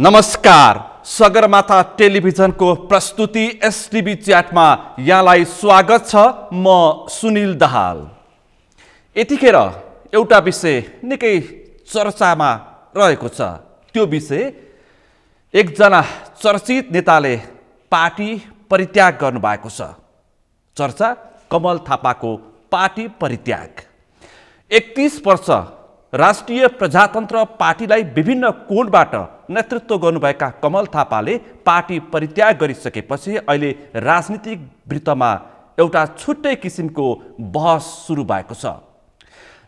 नमस्कार, सगरमाथा टेलिभिजनको प्रस्तुति एसटिभी च्याटमा यहाँलाई स्वागत छ। म सुनिल दाहाल। यतिखेर एउटा विषय निकै चर्चामा रहेको छ। त्यो विषय एकजना चर्चित नेताले पार्टी परित्याग गर्नुभएको छ। चर्चा कमल थापाको पार्टी परित्याग। 31 वर्ष राष्ट्रिय प्रजातन्त्र पार्टीलाई विभिन्न कोणबाट नेतृत्व गर्नुभएका कमल थापाले पार्टी परित्याग गरिसकेपछि अहिले राजनीतिक वृत्तमा एउटा छुट्टै किसिमको बहस सुरु भएको छ।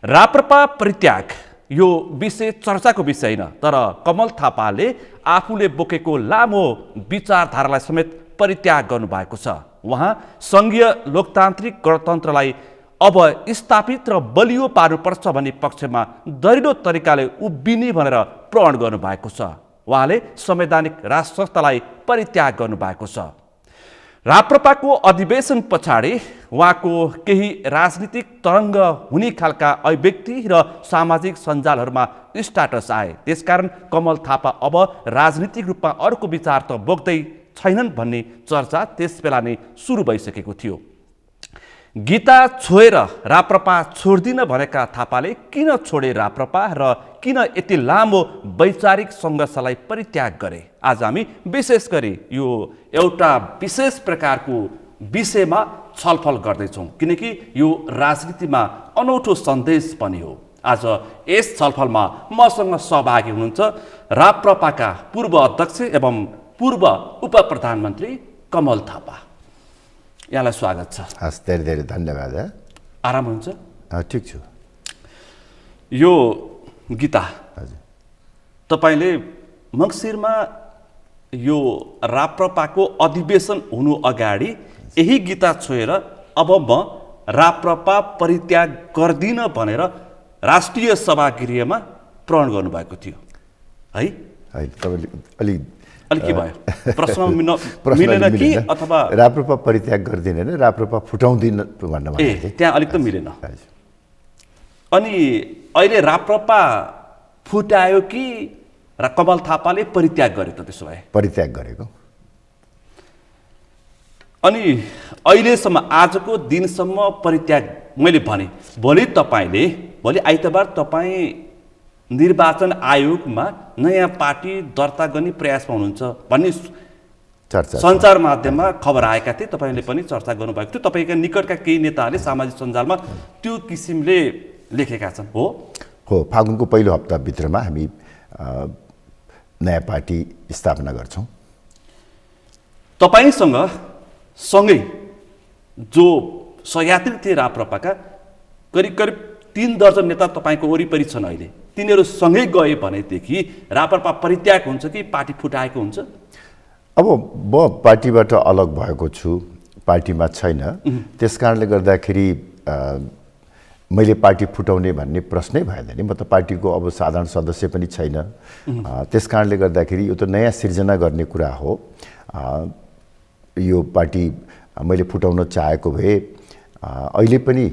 राप्रपा परित्याग यो विषय चर्चाको विषय होइन, तर कमल थापाले आफूले बोकेको लामो विचारधारालाई समेत परित्याग गर्नुभएको छ। उहाँ सङ्घीय लोकतान्त्रिक गणतन्त्रलाई अब स्थापित र बलियो पार्नुपर्छ भन्ने पक्षमा दरिलो तरिकाले उभिने भनेर प्रण गर्नुभएको छ। उहाँले संवैधानिक राष्ट्र संस्थालाई परित्याग गर्नुभएको छ। राप्रपाको अधिवेशन पछाडि उहाँको केही राजनीतिक तरङ्ग हुने खालका अभिव्यक्ति र सामाजिक सञ्जालहरूमा स्ट्याटस आए। त्यसकारण कमल थापा अब राजनीतिक रूपमा अर्को विचार त बोक्दै छैनन् भन्ने चर्चा त्यसबेला नै सुरु भइसकेको थियो। गीता छोएर राप्रपा छोड्दिन भनेका थापाले किन छोडे राप्रपा र किन यति लामो वैचारिक सङ्घर्षलाई परित्याग गरे? आज हामी विशेष गरी यो एउटा विशेष प्रकारको विषयमा छलफल गर्दैछौँ, किनकि यो राजनीतिमा अनौठो सन्देश पनि हो। आज यस छलफलमा मसँग सहभागी हुनुहुन्छ राप्रपाका पूर्व अध्यक्ष एवं पूर्व उप प्रधानमन्त्री कमल थापा। यहाँलाई स्वागत छ। हस्, धेरै धेरै धन्यवाद। आराम हुन्छ? ठिक छु। यो गीता हजुर, तपाईँले मङ्सिरमा यो राप्रपाको अधिवेशन हुनु अगाडि यही गीता छोएर अब म राप्रपा परित्याग गर्दिन भनेर राष्ट्रिय सभागृहमा प्रण गर्नुभएको थियो है? तपाईँले अलिक के भयो? प्रश्न मिलेन कि अथवा राप्रपा परित्याग गर्दिन होइन, राप्रपा फुटाउँदिन भन्न ए त्यहाँ अलिक त मिलेन। अनि अहिले राप्रपा फुटायो कि कमल थापाले परित्याग गरे त? त्यसो भए परित्याग गरेको। अनि अहिलेसम्म आजको दिनसम्म परित्याग मैले भने भोलि आइतबार तपाईँ निर्वाचन आयोगमा नयाँ पार्टी दर्ता गर्ने प्रयासमा हुनुहुन्छ भन्ने चर्चा सञ्चार माध्यममा खबर आएका थिए। तपाईँले पनि चर्चा गर्नुभएको थियो। तपाईँका निकटका केही नेताहरूले सामाजिक सञ्जालमा त्यो किसिमले लेखेका छन्। हो, फागुनको पहिलो हप्ताभित्रमा हामी नयाँ पार्टी स्थापना गर्छौँ। तपाईँसँग सँगै जो सहयात्री थिए राप्रपाका करिब 3 दर्जन नेता तपाईँको वरिपरि छन्। अहिले तिनीहरू सँगै गए भनेदेखि राप्रपा परित्याग हुन्छ कि पार्टी फुटाएको हुन्छ? अब म पार्टीबाट अलग भएको छु, पार्टीमा छैन। त्यस कारणले गर्दाखेरि मैले पार्टी फुटाउने भन्ने प्रश्नै भएन नि। म त पार्टीको अब साधारण सदस्य पनि छैन। त्यस कारणले गर्दाखेरि यो त नयाँ सिर्जना गर्ने कुरा हो। यो पार्टी मैले फुटाउन चाहेको भए अहिले पनि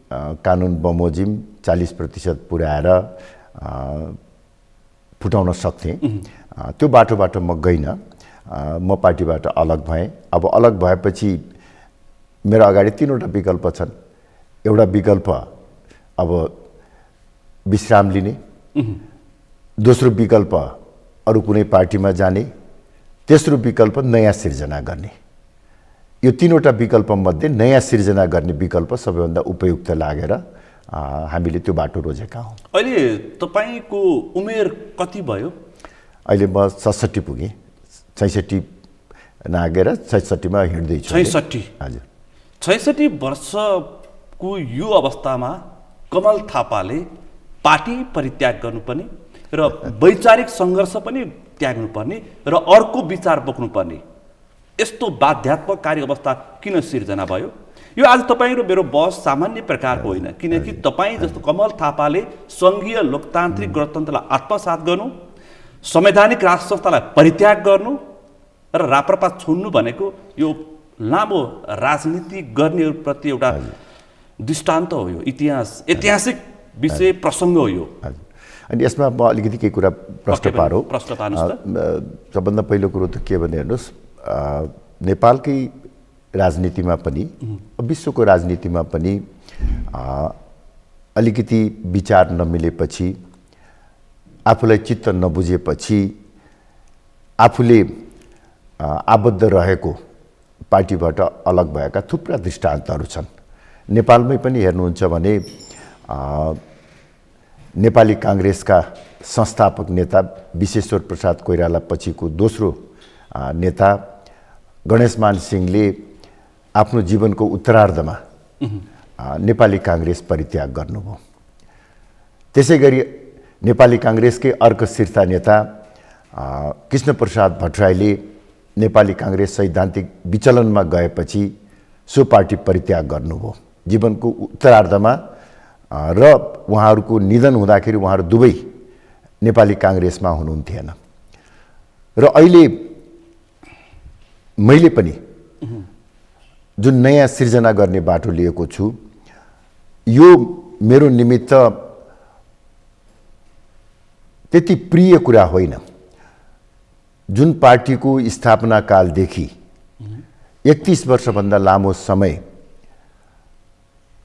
कानुन बमोजिम 40% पुर्याएर फुटाउन सक्थेँ। त्यो बाटोबाट म गइनँ। म पार्टीबाट अलग भएँ। अब अलग भएपछि मेरो अगाडि 3वटा विकल्प छन्। एउटा विकल्प अब विश्राम लिने, दोस्रो विकल्प अरू कुनै पार्टीमा जाने, तेस्रो विकल्प नयाँ सिर्जना गर्ने। यो 3वटा विकल्पमध्ये नयाँ सिर्जना गर्ने विकल्प सबैभन्दा उपयुक्त लागेर हामीले त्यो बाटो रोजेका हौँ। अहिले तपाईँको उमेर कति भयो? अहिले म 66 पुगेँ। 66 नागेर 66मा हिँड्दैछु। 66? हजुर। 66 वर्षको यो अवस्थामा कमल थापाले पार्टी परित्याग गर्नुपर्ने र वैचारिक सङ्घर्ष पनि त्याग्नुपर्ने र अर्को विचार बोक्नुपर्ने यस्तो बाध्यात्मककारी अवस्था किन सिर्जना भयो? यो आज तपाईँ र मेरो बहस सामान्य प्रकारको होइन, किनकि तपाईँ जस्तो कमल थापाले सङ्घीय लोकतान्त्रिक गणतन्त्रलाई आत्मसात गर्नु, संवैधानिक राष्ट्र संस्थालाई परित्याग गर्नु र राप्रपा छोड्नु भनेको यो लामो राजनीति गर्नेहरूप्रति एउटा दृष्टान्त हो। यो ऐतिहासिक विषय प्रसङ्ग हो। यो अनि यसमा म अलिकति केही कुरा प्रश्न पारौँ। प्रश्न पार्नुहोस् त। सबभन्दा पहिलो कुरो त के भने हेर्नुहोस्, नेपालकै राजनीतिमा पनि विश्वको राजनीतिमा पनि अलिकति विचार नमिलेपछि, आफूलाई चित्त नबुझेपछि आफूले आबद्ध रहेको पार्टीबाट अलग भएका थुप्रा दृष्टान्तहरू छन्। नेपालमै पनि हेर्नुहुन्छ भने नेपाली काङ्ग्रेसका संस्थापक नेता विश्वेश्वर प्रसाद कोइराला पछिको दोस्रो नेता गणेशमान सिंहले आफ्नो जीवनको उत्तरार्धमा नेपाली काङ्ग्रेस परित्याग गर्नुभयो। त्यसै गरी नेपाली काङ्ग्रेसकै अर्को शीर्ष नेता कृष्णप्रसाद भट्टराईले नेपाली काङ्ग्रेस सैद्धान्तिक विचलनमा गएपछि सो पार्टी परित्याग गर्नुभयो जीवनको उत्तरार्धमा, र उहाँहरूको निधन हुँदाखेरि उहाँहरू दुवै नेपाली काङ्ग्रेसमा हुनुहुन्थेन। र अहिले मैले पनि जुन नयाँ सिर्जना गर्ने बाटो लिएको छु, यो मेरो निमित्त त्यति प्रिय कुरा होइन। जुन पार्टीको स्थापना कालदेखि 31 वर्षभन्दा लामो समय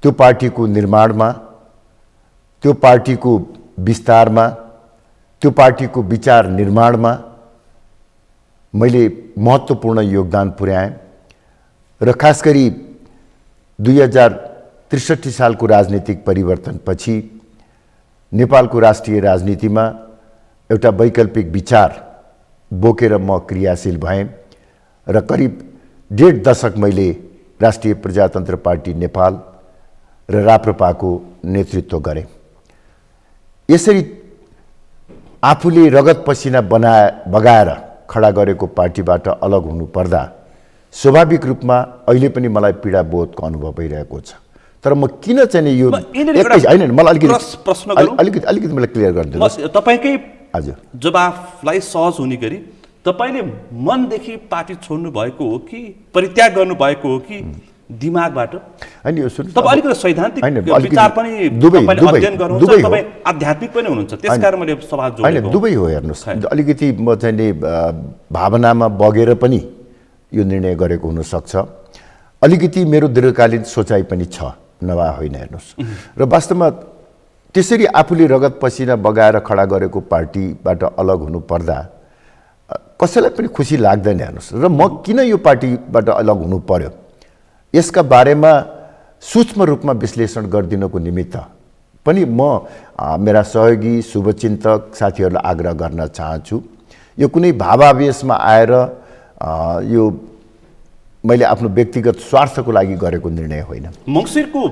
त्यो पार्टीको निर्माणमा, त्यो पार्टीको विस्तारमा, त्यो पार्टीको विचार निर्माणमा मैले महत्त्वपूर्ण योगदान पुर्याएँ। र खास गरी 2063 सालको राजनीतिक परिवर्तनपछि नेपालको राष्ट्रिय राजनीतिमा एउटा वैकल्पिक विचार बोकेर म क्रियाशील भएँ र करिब 1.5 दशक मैले राष्ट्रिय प्रजातन्त्र पार्टी नेपाल र राप्रपाको नेतृत्व गरेँ। यसरी आफूले रगत पसिना बगाएर खडा गरेको पार्टीबाट अलग हुनुपर्दा स्वाभाविक रूपमा अहिले पनि मलाई पीडा बोधको अनुभव भइरहेको छ। तर म किन चाहिँ यो होइन, मलाई अलिकति मलाई क्लियर गरिदिनुहोस्। तपाईँकै हजुर जवाफलाई सहज हुने गरी तपाईँले मनदेखि पार्टी छोड्नु भएको हो कि परित्याग गर्नु भएको हो कि दिमागबाट? होइन, यो सुन्नु, तपाईँ अलिकति सैद्धान्तिक विचार पनि तपाईँले अध्ययन गर्नुहुन्छ, तपाईँ आध्यात्मिक पनि हुनुहुन्छ, त्यसकारण मैले सवाल जोडेको। होइन, दुवै हो। हेर्नुहोस्, अलिकति म चाहिँ भावनामा बगेर पनि यो निर्णय गरेको हुनसक्छ, अलिकति मेरो दीर्घकालीन सोचाइ पनि छ, नभए होइन। हेर्नुहोस्, र वास्तवमा त्यसरी आफूले रगत पसिना बगाएर खडा गरेको पार्टीबाट अलग हुनुपर्दा कसैलाई पनि खुसी लाग्दैन। हेर्नुहोस्, र म किन यो पार्टीबाट अलग हुनु पर्यो यसका बारेमा सूक्ष्म रूपमा विश्लेषण गरिदिनको निमित्त पनि म मेरा सहयोगी शुभचिन्तक साथीहरूलाई आग्रह गर्न चाहन्छु। यो कुनै भावावेशमा आएर यो मैले आफ्नो व्यक्तिगत स्वार्थको लागि गरेको निर्णय होइन। मङ्सिरको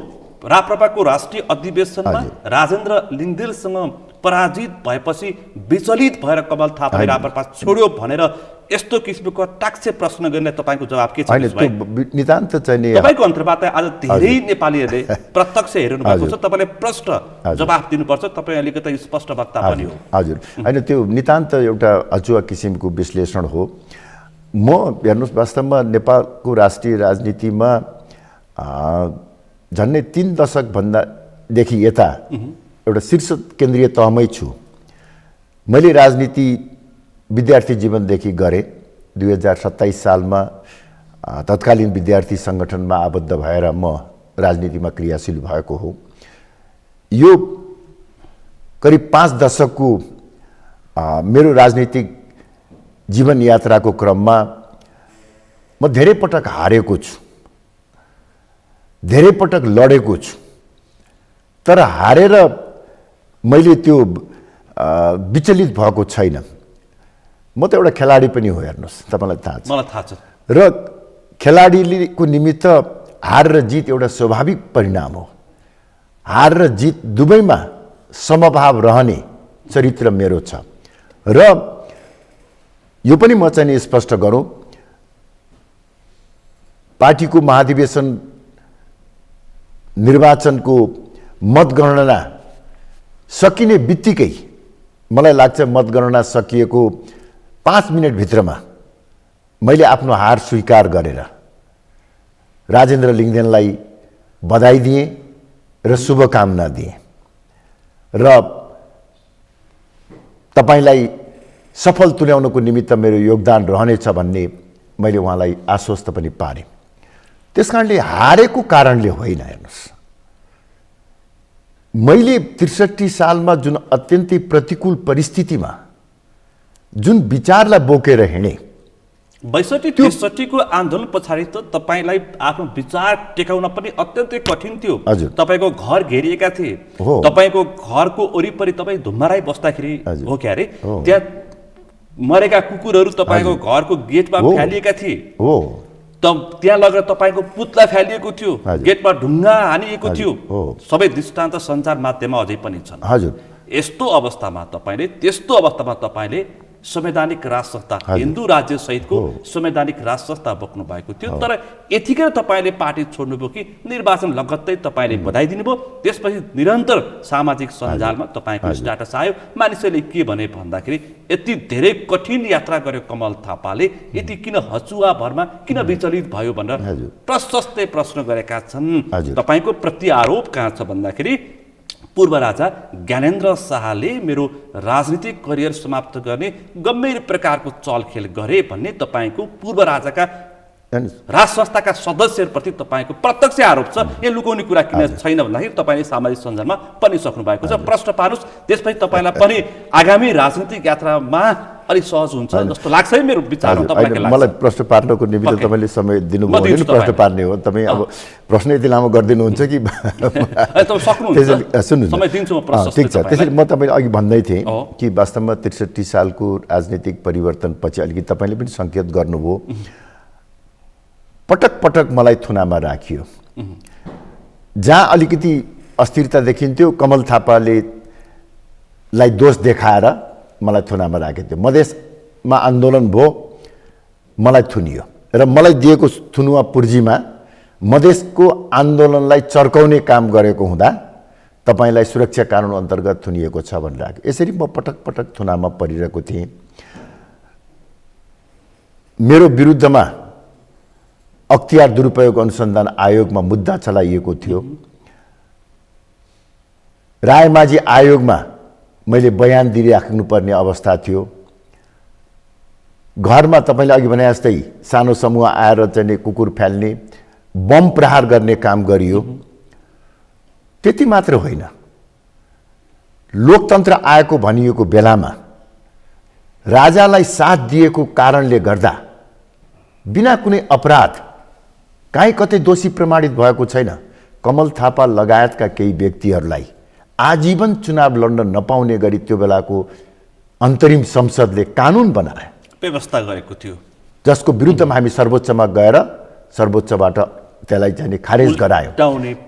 राप्रपाको राष्ट्रिय अधिवेशनमा राजेन्द्र लिङ्गदेलसँग पराजित भएपछि विचलित भएर कमल थापाले राप्रपा छोड्यो भनेर यस्तो किसिमको टाक्से प्रश्न गर्ने तपाईँको जवाब के छ? नितान्त चाहिँ तपाईँको अन्तर्वार्ता आज धेरै नेपालीहरूले प्रत्यक्ष हेर्नु भएको छ, तपाईँले प्रश्न जवाफ दिनुपर्छ, तपाईँ अलिकति स्पष्ट वक्ता पनि हो। हजुर, होइन, त्यो नितान्त एउटा अचुवा किसिमको विश्लेषण हो। म हेर्नुहोस्, वास्तवमा नेपालको राष्ट्रिय राजनीतिमा झन्डै 3 दशकभन्दादेखि यता एउटा शीर्ष केन्द्रीय तहमै छु। मैले राजनीति विद्यार्थी जीवनदेखि गरेँ। 2027 सालमा तत्कालीन विद्यार्थी सङ्गठनमा आबद्ध भएर म राजनीतिमा क्रियाशील भएको हो। यो करिब 5 दशकको मेरो राजनीतिक जीवन यात्राको क्रममा म धेरै पटक हारेको छु, धेरै पटक लडेको छु, तर हारेर मैले त्यो विचलित भएको छैन। म त एउटा खेलाडी पनि हो। हेर्नुहोस्, तपाईँलाई थाहा छ, मलाई थाहा छ। र खेलाडीको निमित्त हार र जित एउटा स्वाभाविक परिणाम हो। हार र जित दुवैमा समभाव रहने चरित्र मेरो छ। र यो पनि म चाहिँ स्पष्ट गरौँ, पार्टीको महाधिवेशन निर्वाचनको मतगणना सकिने बित्तिकै मलाई लाग्छ मतगणना सकिएको 5 मिनटभित्रमा मैले आफ्नो हार स्वीकार गरेर राजेन्द्र लिङ्गदेनलाई बधाई दिएँ र शुभकामना दिएँ। र तपाईलाई सफल तुल्याउनको निमित्त मेरो योगदान रहनेछ भन्ने मैले उहाँलाई आश्वस्त पनि पारेँ। त्यसकारणले हारेको कारणले होइन। हेर्नुहोस्, मैले 63 सालमा जुन अत्यन्तै प्रतिकूल परिस्थितिमा जुन विचारलाई बोकेर हिँडेँ, 62-63 को आन्दोलन पछाडि त तपाईलाई आफ्नो विचार टेकाउन पनि अत्यन्तै कठिन थियो। हजुर। तपाईको घर घेरिएका थिए, हो। तपाईको घरको वरिपरि तपाई धुम्मराई बस्दाखेरि हजुर। हो क्यारे, हो। त्यहाँ मरेका कुकुरहरू तपाईको घरको गेटमा हो। फ्यालिएका थिए। हो, त्यहाँ लगेर तपाईको पुतला फ्यालिएको थियो, हजुर। गेटमा ढुङ्गा हानिएको थियो। हो। सबै दृष्टान्त सञ्चार माध्यममा अझै पनि छन्। हजुर, त्यस्तो अवस्थामा तपाईले संवैधानिक राज संस्था, हिन्दू राज्य सहितको संवैधानिक राज संस्था बोक्नु भएको थियो। तर यतिकै तपाईले पार्टी छोड्नुभयो कि निर्वाचन लगत्तै तपाईले बधाई दिनुभयो। त्यसपछि निरन्तर सामाजिक सञ्जालमा तपाईको स्ट्याटस आयो। मानिसहरूले के भने भन्दाखेरि यति धेरै कठिन यात्रा गर्यो कमल थापाले, यति किन हचुवा भरमा किन विचलित भयो भनेर प्रशस्तै प्रश्न गरेका छन्। तपाईको प्रति आरोप कहाँ छ भन्दाखेरि पूर्व राजा ज्ञानेन्द्र शाहले मेरो राजनीतिक करियर समाप्त गर्ने गम्भीर प्रकारको चलखेल गरे भन्ने तपाईको पूर्व राजाका राज संस्थाका सदस्यहरूप्रति तपाईको प्रत्यक्ष आरोप छ। यो लुकाउने कुरा किन छैन भन्दाखेरि तपाईले सामाजिक सञ्जालमा पनि सक्नु भएको छ। प्रश्न पार्नुहोस्, त्यसपछि तपाईलाई पनि आगामी राजनीतिक यात्रामा अलिक सहज हुन्छ जस्तो लाग्छ है मेरो विचारमा। तपाईलाई लाग्छ? मलाई प्रश्न पार्नको निमित्त तपाईँले समय दिनुभयो भने प्रश्न पार्ने हो। तपाईँ अब प्रश्न यति लामो गरिदिनुहुन्छ कि ठिक छ। त्यसैले म तपाईँले अघि भन्दै थिएँ कि वास्तवमा 63 सालको राजनीतिक परिवर्तनपछि अलिकति तपाईँले पनि सङ्केत गर्नुभयो, पटक पटक मलाई थुनामा राखियो। जहाँ अलिकति अस्थिरता देखिन्थ्यो कमल थापाले दोष देखाएर मलाई थुनामा राखेको थियो। मधेसमा आन्दोलन भयो, मलाई थुनियो र मलाई दिएको थुनुवा पुर्जीमा मधेसको आन्दोलनलाई चर्काउने काम गरेको हुँदा तपाईलाई सुरक्षा कानुन अन्तर्गत थुनिएको छ भनेर राख्यो। यसरी म पटक पटक थुनामा परिरहेको थिएँ। मेरो विरुद्धमा अख्तियार दुरुपयोग अनुसन्धान आयोगमा मुद्दा चलाइएको थियो। रायमाझी आयोगमा मैले बयान दिइराख्नुपर्ने अवस्था थियो। घरमा तपाईँले अघि भने जस्तै सानो समूह आएर चाहिँ कुकुर फ्याल्ने, बम प्रहार गर्ने काम गरियो। त्यति मात्र होइन, लोकतन्त्र आएको भनिएको बेलामा राजालाई साथ दिएको कारणले गर्दा बिना कुनै अपराध काहीँ कतै दोषी प्रमाणित भएको छैन। कमल थापा लगायतका केही व्यक्तिहरूलाई आजीवन चुनाव लड्न नपाउने गरी त्यो बेलाको अन्तरिम संसदले कानुन बनाए, व्यवस्था गरेको थियो, जसको विरुद्धमा हामी सर्वोच्चमा गएर सर्वोच्चबाट त्यसलाई चाहिँ खारेज गरायो।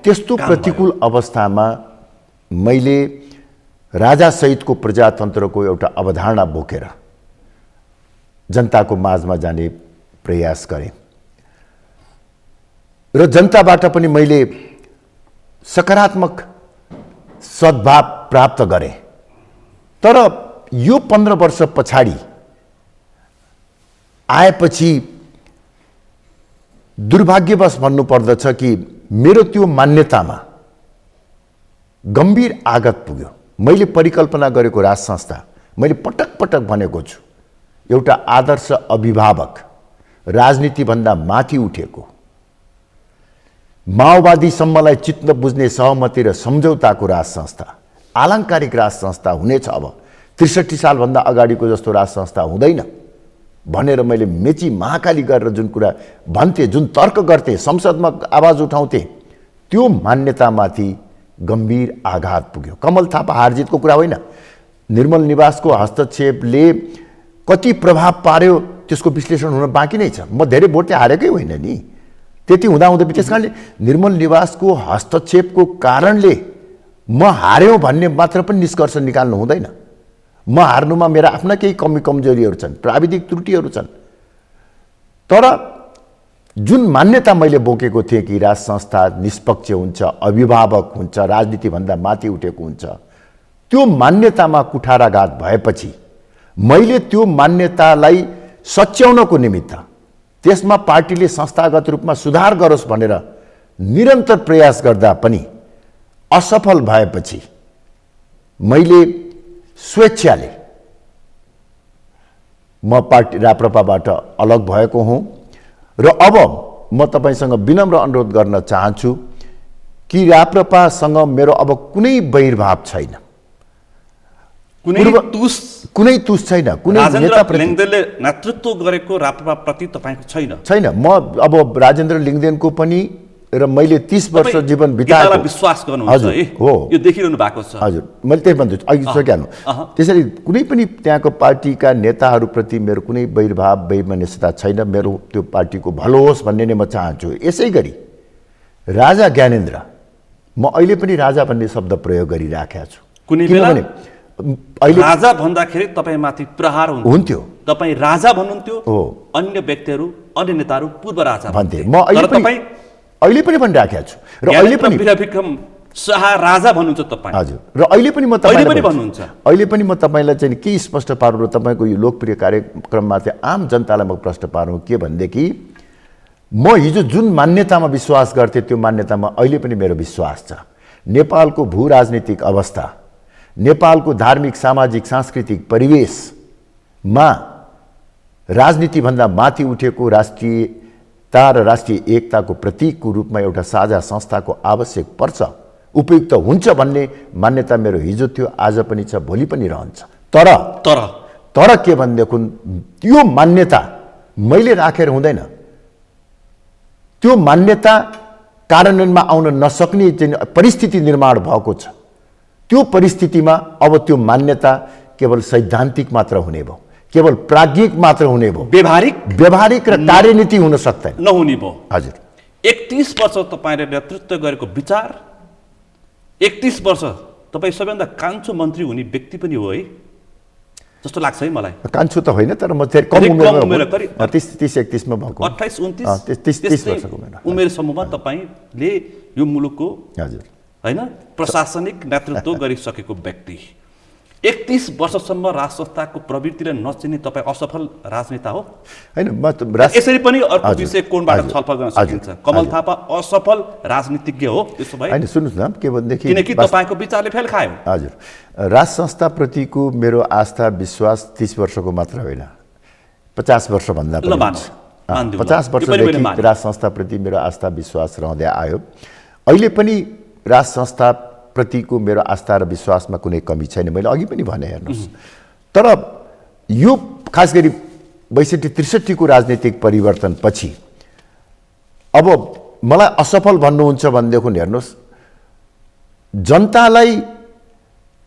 त्यस्तो प्रतिकूल अवस्थामा मैले राजासहितको प्रजातन्त्रको एउटा अवधारणा बोकेर जनताको माझमा जाने प्रयास गरेँ र जनताबाट पनि मैले सकारात्मक सद्भाव प्राप्त गरेँ। तर यो 15 वर्ष पछाडि आएपछि दुर्भाग्यवश भन्नुपर्दछ कि मेरो त्यो मान्यतामा गम्भीर आघात पुग्यो। मैले परिकल्पना गरेको राज संस्था, मैले पटक पटक भनेको छु, एउटा आदर्श अभिभावक, राजनीतिभन्दा माथि उठेको, माओवादीसम्मलाई चित्त बुझ्ने सहमति र सम्झौताको राज संस्था, आलङ्कारिक राज संस्था हुनेछ। अब 63 सालभन्दा अगाडिको जस्तो राज संस्था हुँदैन भनेर मैले मेची महाकाली गरेर जुन कुरा भन्थे, जुन तर्क गर्थे, संसदमा आवाज उठाउँथे, त्यो मान्यतामाथि गम्भीर आघात पुग्यो। कमल थापा हारजितको कुरा होइन, निर्मल निवासको हस्तक्षेपले कति प्रभाव पार्यो त्यसको विश्लेषण हुन बाँकी नै छ। म धेरै भोटले हारेकै होइन नि, त्यति हुँदाहुँदै त्यस कारणले निर्मल निवासको हस्तक्षेपको कारणले म हार्यो भन्ने मात्र पनि निष्कर्ष निकाल्नु हुँदैन। म हार्नुमा मेरा आफ्ना केही कमी कमजोरीहरू छन्, प्राविधिक त्रुटिहरू छन्। तर जुन मान्यता मैले बोकेको थिएँ कि राज संस्था निष्पक्ष हुन्छ, अभिभावक हुन्छ, राजनीतिभन्दा माथि उठेको हुन्छ, त्यो मान्यतामा कुठाराघात भएपछि मैले त्यो मान्यतालाई सच्याउनको निमित्त त्यसमा पार्टीले संस्थागत रूपमा सुधार गरोस् भनेर निरन्तर प्रयास गर्दा पनि असफल भएपछि मैले स्वेच्छाले म पार्टी राप्रपाबाट अलग भएको हुँ र अब म तपाईसँग विनम्र अनुरोध गर्न चाहन्छु कि राप्रपासँग मेरो अब कुनै वैरभाव छैन, कुनै तुस छैन, कुनै नेताप्रति लिङ्गदेनले नेतृत्व गरेको राप्रपाप्रति तपाईको छैन। म अब राजेन्द्र लिङ्गदेनको पनि र मैले 30 वर्ष जीवन बिताएको विश्वास गर्नुहुन्छ है, हो यो देखिरहनु भएको छ। हजुर, मैले त्यही भन्छु अघि सकिहाल्नु। त्यसरी कुनै पनि त्यहाँको पार्टीका नेताहरूप्रति मेरो कुनै वैरभाव वैमनस्यता छैन। मेरो त्यो पार्टीको भलो होस् भन्ने नै म चाहन्छु। यसै गरी राजा ज्ञानेन्द्र, म अहिले पनि राजा भन्ने शब्द प्रयोग गरिराखेको छु। किनभने अहिले राजा भन्दाखेरि तपाईमाथि प्रहार हुन्थ्यो, तपाईँ राजा भन्नुहुन्थ्यो, अन्य व्यक्तिहरू अन्य नेताहरू पूर्व राजा भन्थे। म अहिले पनि भनिराखेको छु र अहिले पनि विक्रम शाह राजा भन्नुहुन्छ तपाईँ। हजुर, र अहिले पनि म तपाईँलाई चाहिँ के स्पष्ट पारौँ र तपाईँको यो लोकप्रिय कार्यक्रममा चाहिँ आम जनतालाई म प्रश्न पारौँ के भनेदेखि म हिजो जुन मान्यतामा विश्वास गर्थेँ त्यो मान्यतामा अहिले पनि मेरो विश्वास छ। नेपालको भू राजनीतिक अवस्था, नेपालको धार्मिक सामाजिक सांस्कृतिक परिवेशमा राजनीतिभन्दा माथि उठेको राष्ट्रियता र राष्ट्रिय एकताको प्रतीकको रूपमा एउटा साझा संस्थाको आवश्यक पर्छ, उपयुक्त हुन्छ भन्ने मान्यता मेरो हिजो थियो, आज पनि छ, भोलि पनि रहन्छ। तर के भनेदेखि त्यो मान्यता मैले राखेर हुँदैन। त्यो मान्यता कार्यान्वयनमा आउन नसक्ने परिस्थिति निर्माण भएको छ। त्यो परिस्थितिमा अब त्यो मान्यता केवल सैद्धान्तिक मात्र हुने भयो, केवल प्राज्ञिक मात्र हुने भयो, व्यवहारिक र कार्यनीति हुन सक्दैन, नहुने भयो। हजुर, 31 वर्ष तपाईले नेतृत्व गरेको विचार, 31 वर्ष तपाईँ सबैभन्दा कान्छो मन्त्री हुने व्यक्ति पनि हो है जस्तो लाग्छ है मलाई। कान्छो त होइन, तर म धेरै कम उमेरमा 30-31 मा भएको, 28-29 वर्षको उमेर समूहमा तपाईले यो मुलुकको हजुर हैन प्रशासनिक नेतृत्व गरिसकेको व्यक्ति, 31 वर्षसम्म राज संस्थाको प्रवृत्तिलाई नचिन्ने तपाईँ असफल राजनेता हो हैन। यसरी पनि अर्को विषय कोणबाट छलफल गर्न सकिन्छ। कमल थापा असफल राजनीतिज्ञ हो त्यसो भए? हैन, सुन्नुस् न के भनेदेखि किनकि तपाईको विचारले फेल खायो। हजुर, राज संस्थाप्रतिको मेरो आस्था विश्वास 30 वर्षको मात्र होइन, 50 वर्ष भन्दा पनि 50 वर्षदेखि राज संस्थाप्रति मेरो आस्था विश्वास रहँदै आयो। अहिले पनि राज संस्थाप्रतिको मेरो आस्था र विश्वासमा कुनै कमी छैन, मैले अघि पनि भने हेर्नुहोस्। तर यो खास गरी 62-63 को राजनीतिक परिवर्तनपछि अब मलाई असफल भन्नुहुन्छ भनेदेखि हेर्नुहोस्, जनतालाई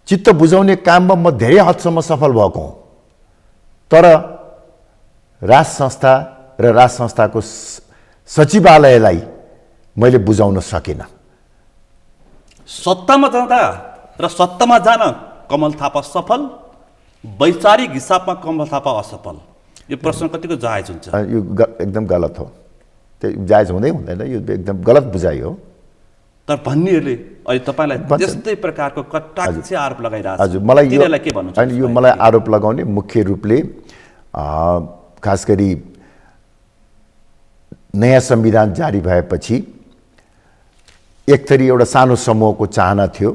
चित्त बुझाउने काममा म धेरै हदसम्म सफल भएको हुँ, तर राज संस्था र राज संस्थाको सचिवालयलाई मैले बुझाउन सकिनँ। सत्तामा जाँदा र सत्तामा जान कमल थापा सफल, वैचारिक हिसाबमा कमल थापा असफल, यो प्रश्न कतिको जायज हुन्छ? यो एकदम गलत हो, त्यो जायज हुँदै हुँदैन, यो एकदम गलत बुझाइ हो। तर भन्नेहरूले अहिले तपाईँलाई त्यस्तै प्रकारको कटाक्ष आरोप लगाइरहेको छ। हजुर, मलाई के भन्नुहुन्छ? होइन, यो मलाई आरोप लगाउने मुख्य रूपले खास गरी नयाँ संविधान जारी भएपछि एक थरी एउटा सानो समूहको चाहना थियो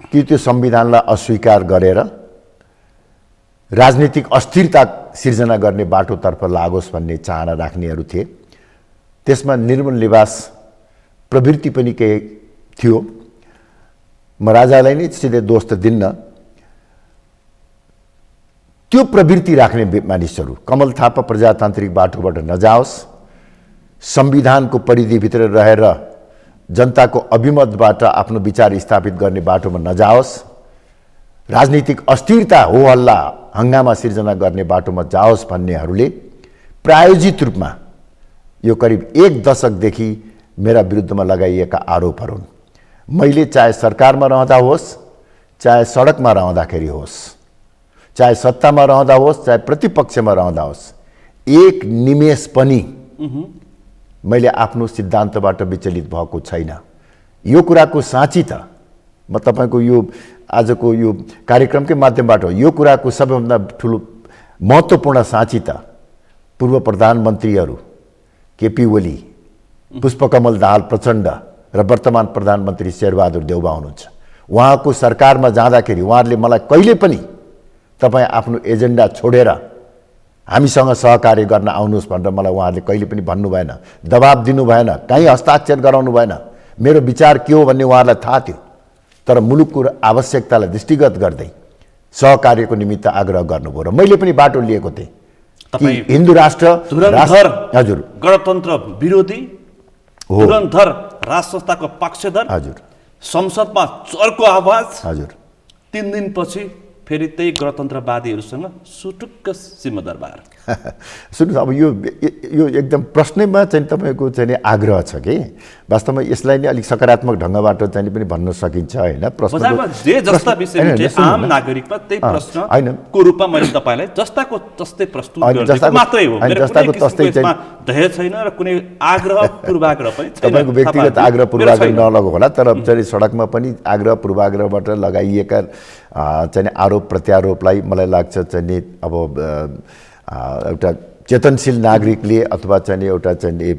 कि त्यो संविधानलाई अस्वीकार गरेर राजनीतिक अस्थिरता सिर्जना गर्ने बाटोतर्फ लागोस् भन्ने चाहना राख्नेहरू थिए। त्यसमा निर्मल निवास प्रवृत्ति पनि केही थियो। म राजालाई नै सिधै दोष त दिन्न, त्यो प्रवृत्ति राख्ने मानिसहरू कमल थापा प्रजातान्त्रिक बाटोबाट नजाओस्, संविधानको परिधिभित्र रहेर जनताको अभिमतबाट आफ्नो विचार स्थापित गर्ने बाटोमा नजाओस्, राजनीतिक अस्थिरता हो हल्ला हङ्गामा सिर्जना गर्ने बाटोमा जाओस् भन्नेहरूले प्रायोजित रूपमा यो करिब 1 दशकदेखि मेरा विरुद्धमा लगाइएका आरोपहरू हुन्। मैले चाहे सरकारमा रहँदा होस्, चाहे सडकमा रहँदाखेरि होस्, चाहे सत्तामा रहँदा होस्, चाहे प्रतिपक्षमा रहँदा होस्, एक निमेष पनि मैले आफ्नो सिद्धान्तबाट विचलित भएको छैन। यो कुराको साँची त म तपाईको यो आजको यो कार्यक्रमकै माध्यमबाट यो कुराको सबैभन्दा ठुलो महत्त्वपूर्ण साँची त पूर्व प्रधानमन्त्रीहरू केपी ओली, पुष्पकमल दाहाल प्रचण्ड र वर्तमान प्रधानमन्त्री शेरबहादुर देउवा हुनुहुन्छ। उहाँको सरकारमा जाँदाखेरि उहाँहरूले मलाई कहिले पनि तपाईँ आफ्नो एजेन्डा छोडेर हामीसँग सहकार्य गर्न आउनुहोस् भनेर मलाई उहाँहरूले कहिले पनि भन्नु भएन, दबाब दिनु भएन, कहीँ हस्ताक्षर गराउनु भएन। मेरो विचार के हो भन्ने उहाँहरूलाई थाहा थियो, तर मुलुकको आवश्यकतालाई दृष्टिगत गर्दै सहकार्यको निमित्त आग्रह गर्नुभयो र मैले पनि बाटो लिएको थिएँ कि हिन्दू राष्ट्र हजुर गणतन्त्र विरोधी धुरन्धर राष्ट्र संस्थाको पक्षधर हजुर संसदमा चर्को आवाज हजुर 3 दिनपछि फेरि त्यही गणतन्त्रवादीहरूसँग सुटुक्क सिंहदरबार। सुन्नुहोस्, अब यो एकदम प्रश्नैमा चाहिँ तपाईँको चाहिँ आग्रह छ कि वास्तवमा यसलाई नै अलिक सकारात्मक ढङ्गबाट चाहिँ पनि भन्न सकिन्छ होइन। बजारमा जे जस्ता विषय उठे आम नागरिकमा त्यही प्रश्नको रूपमा मैले तपाईँलाई जस्ताको तस्तै प्रस्तुत गरेको मात्रै हो। जस्ताको तस्तै चाहिँ धैर्य छैन र कुनै आग्रह पूर्वाग्रह पनि छैन। तपाईँको व्यक्तिगत आग्रह पूर्वाग्रह नलगो होला, तर चाहिँ सडकमा पनि आग्रह पूर्वाग्रहबाट लगाइएका चाहिँ आरोप प्रत्यारोपलाई मलाई लाग्छ चाहिँ अब एउटा चेतनशील नागरिकले अथवा चाहिँ एउटा चाहिँ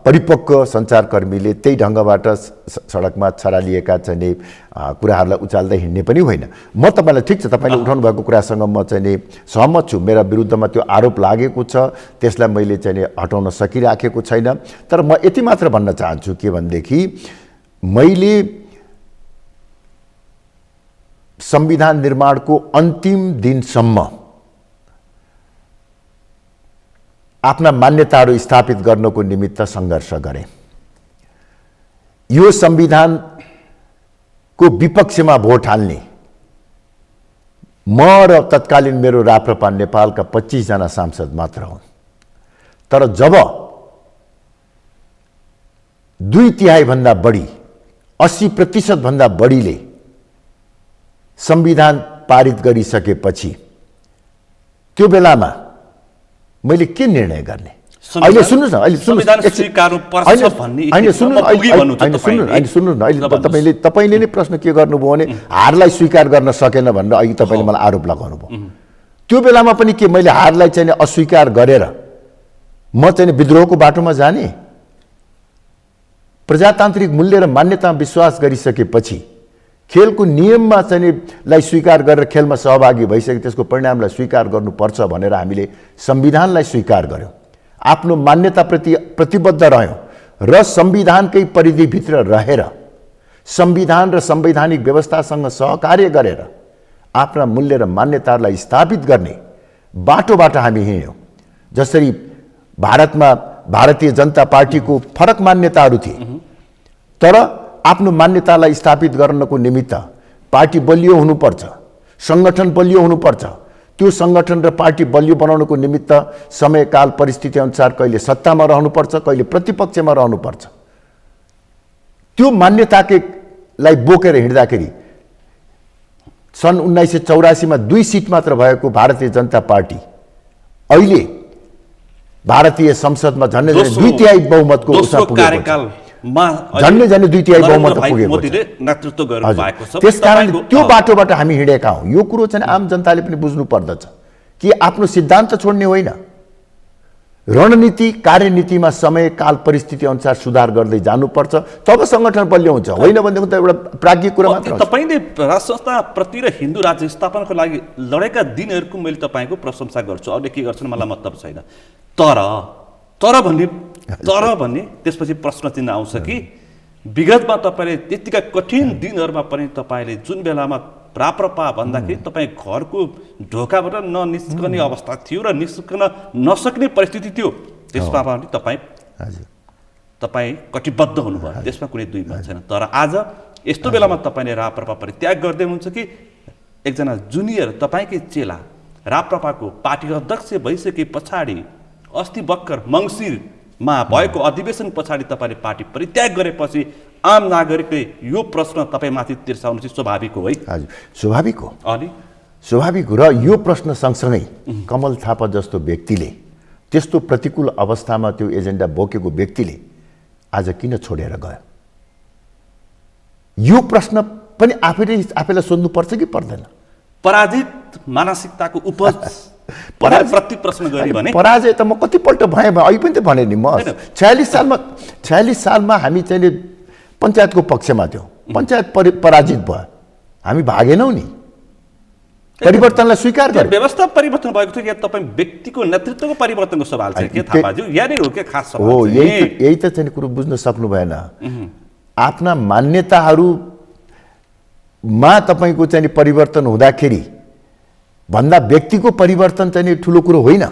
परिपक्व सञ्चारकर्मीले त्यही ढङ्गबाट सडकमा छरालिएका चाहिँ कुराहरूलाई उचाल्दै हिँड्ने पनि होइन। म तपाईँलाई ठिक छ, तपाईँले उठाउनु भएको कुरासँग म चाहिँ सहमत छु। मेरा विरुद्धमा त्यो आरोप लागेको छ, त्यसलाई मैले चाहिँ हटाउन सकिराखेको छैन। तर म यति मात्र भन्न चाहन्छु के भनेदेखि मैले संविधान निर्माणको अन्तिम दिनसम्म आफ्ना मान्यताहरू स्थापित गर्नको निमित्त सङ्घर्ष गरेँ। यो संविधानको विपक्षमा भोट हाल्ने म र तत्कालीन मेरो राप्रपा नेपालका 25 जना सांसद मात्र हुन्। तर जब 2/3 भन्दा बढी 80% भन्दा बढीले संविधान पारित गरिसकेपछि त्यो बेलामा मैले के निर्णय गर्ने? अहिले सुन्नुहोस् न, अहिले सुन्नुहोस्, तपाईँले नै प्रश्न के गर्नुभयो भने हारलाई स्वीकार गर्न सकेन भनेर अघि तपाईँले मलाई आरोप लगाउनु भयो। त्यो बेलामा पनि के मैले हारलाई चाहिँ अस्वीकार गरेर म चाहिँ विद्रोहको बाटोमा जाने? प्रजातान्त्रिक मूल्य र मान्यतामा विश्वास गरिसकेपछि खेलको नियममा चाहिँ लाई स्वीकार गरेर खेलमा सहभागी भइसके त्यसको परिणामलाई स्वीकार गर्नुपर्छ भनेर हामीले संविधानलाई स्वीकार गर्यौँ, आफ्नो मान्यताप्रति प्रतिबद्ध रह्यौँ र संविधानकै परिधिभित्र रहेर संविधान र संवैधानिक व्यवस्थासँग सहकार्य गरेर आफ्ना मूल्य र मान्यताहरूलाई स्थापित गर्ने बाटोबाट हामी हिँड्यौँ। जसरी भारतमा भारतीय जनता पार्टीको फरक मान्यताहरू थिए, तर आफ्नो मान्यतालाई स्थापित गर्नको निमित्त पार्टी बलियो हुनुपर्छ, सङ्गठन बलियो हुनुपर्छ। त्यो सङ्गठन र पार्टी बलियो बनाउनको निमित्त समयकाल परिस्थिति अनुसार कहिले सत्तामा रहनुपर्छ, कहिले प्रतिपक्षमा रहनुपर्छ। त्यो मान्यतालाई बोकेर हिँड्दाखेरि सन् 1984 मा 2 सिट मात्र भएको भारतीय जनता पार्टी अहिले भारतीय संसदमा झन्डै 2/3 बहुमतको झन्डै 2/3 बहुमत पुगेको छ। त्यसकारण त्यो बाटोबाट हामी हिँडेका हौँ। यो कुरो चाहिँ आम जनताले पनि बुझ्नु पर्दछ कि आफ्नो सिद्धान्त छोड्ने होइन, रणनीति कार्यनीतिमा समय काल परिस्थिति अनुसार सुधार गर्दै जानुपर्छ, तब सङ्गठन बलियो हुन्छ। होइन भनेदेखि त एउटा प्राज्ञिक कुरा मात्र। तपाईँले राष्ट्र संस्थाप्रति र हिन्दू राज्य स्थापनाको लागि लडेका दिनहरूको मैले तपाईँको प्रशंसा गर्छु, अरूले के गर्छन् मलाई मतलब छैन। तर भन्ने त्यसपछि प्रश्न चिन्ह आउँछ कि विगतमा तपाईँले त्यतिका कठिन दिनहरूमा पनि तपाईँले जुन बेलामा राप्रपा भन्दाखेरि तपाईँ घरको ढोकाबाट ननिस्कने अवस्था थियो र निस्कन नसक्ने परिस्थिति थियो, त्यसमा पनि तपाईँ कटिबद्ध हुनुभयो, त्यसमा कुनै दुई मत छैन। तर आज यस्तो बेलामा तपाईँले राप्रपा परित्याग गर्दै हुनुहुन्छ कि एकजना जुनियर तपाईँकै चेला राप्रपाको पार्टी अध्यक्ष भइसके पछाडि अस्ति भर्खर मङ्सिरमा भएको अधिवेशन पछाडि तपाईँले पार्टी परित्याग गरेपछि आम नागरिकले यो प्रश्न तपाईँमाथि तिर्साउनु चाहिँ स्वाभाविक हो है? हजुर, स्वाभाविक हो। अनि स्वाभाविक हो। र यो प्रश्न सँगसँगै कमल थापा जस्तो व्यक्तिले, त्यस्तो प्रतिकूल अवस्थामा त्यो एजेन्डा बोकेको व्यक्तिले आज किन छोडेर गयो? यो प्रश्न पनि आफैलाई सोध्नुपर्छ कि पर्दैन? पराजित मानसिकताको उपज प्रति प्रश्न गरे भने पराजय त म कतिपल्ट भएँ, अहिले पनि त भने नि म 46 सालमा हामी चाहिँ पञ्चायतको पक्षमा थियौँ, पञ्चायत पराजित भयो, हामी भागेनौँ नि। परिवर्तनलाई स्वीकार त्यो गरे। व्यवस्था परिवर्तन भएको थियो या तपाईँ व्यक्तिको नेतृत्वको परिवर्तनको सवाल छ के थापाज्यू? यहाँनिर हो के खास सवाल हो, चाहिँ? यही त चाहिँ कुरो बुझ्न सक्नु भएन। आफ्ना मान्यताहरूमा तपाईँको चाहिँ परिवर्तन हुँदाखेरि भन्दा व्यक्तिको परिवर्तन चाहिँ ठुलो कुरो होइन।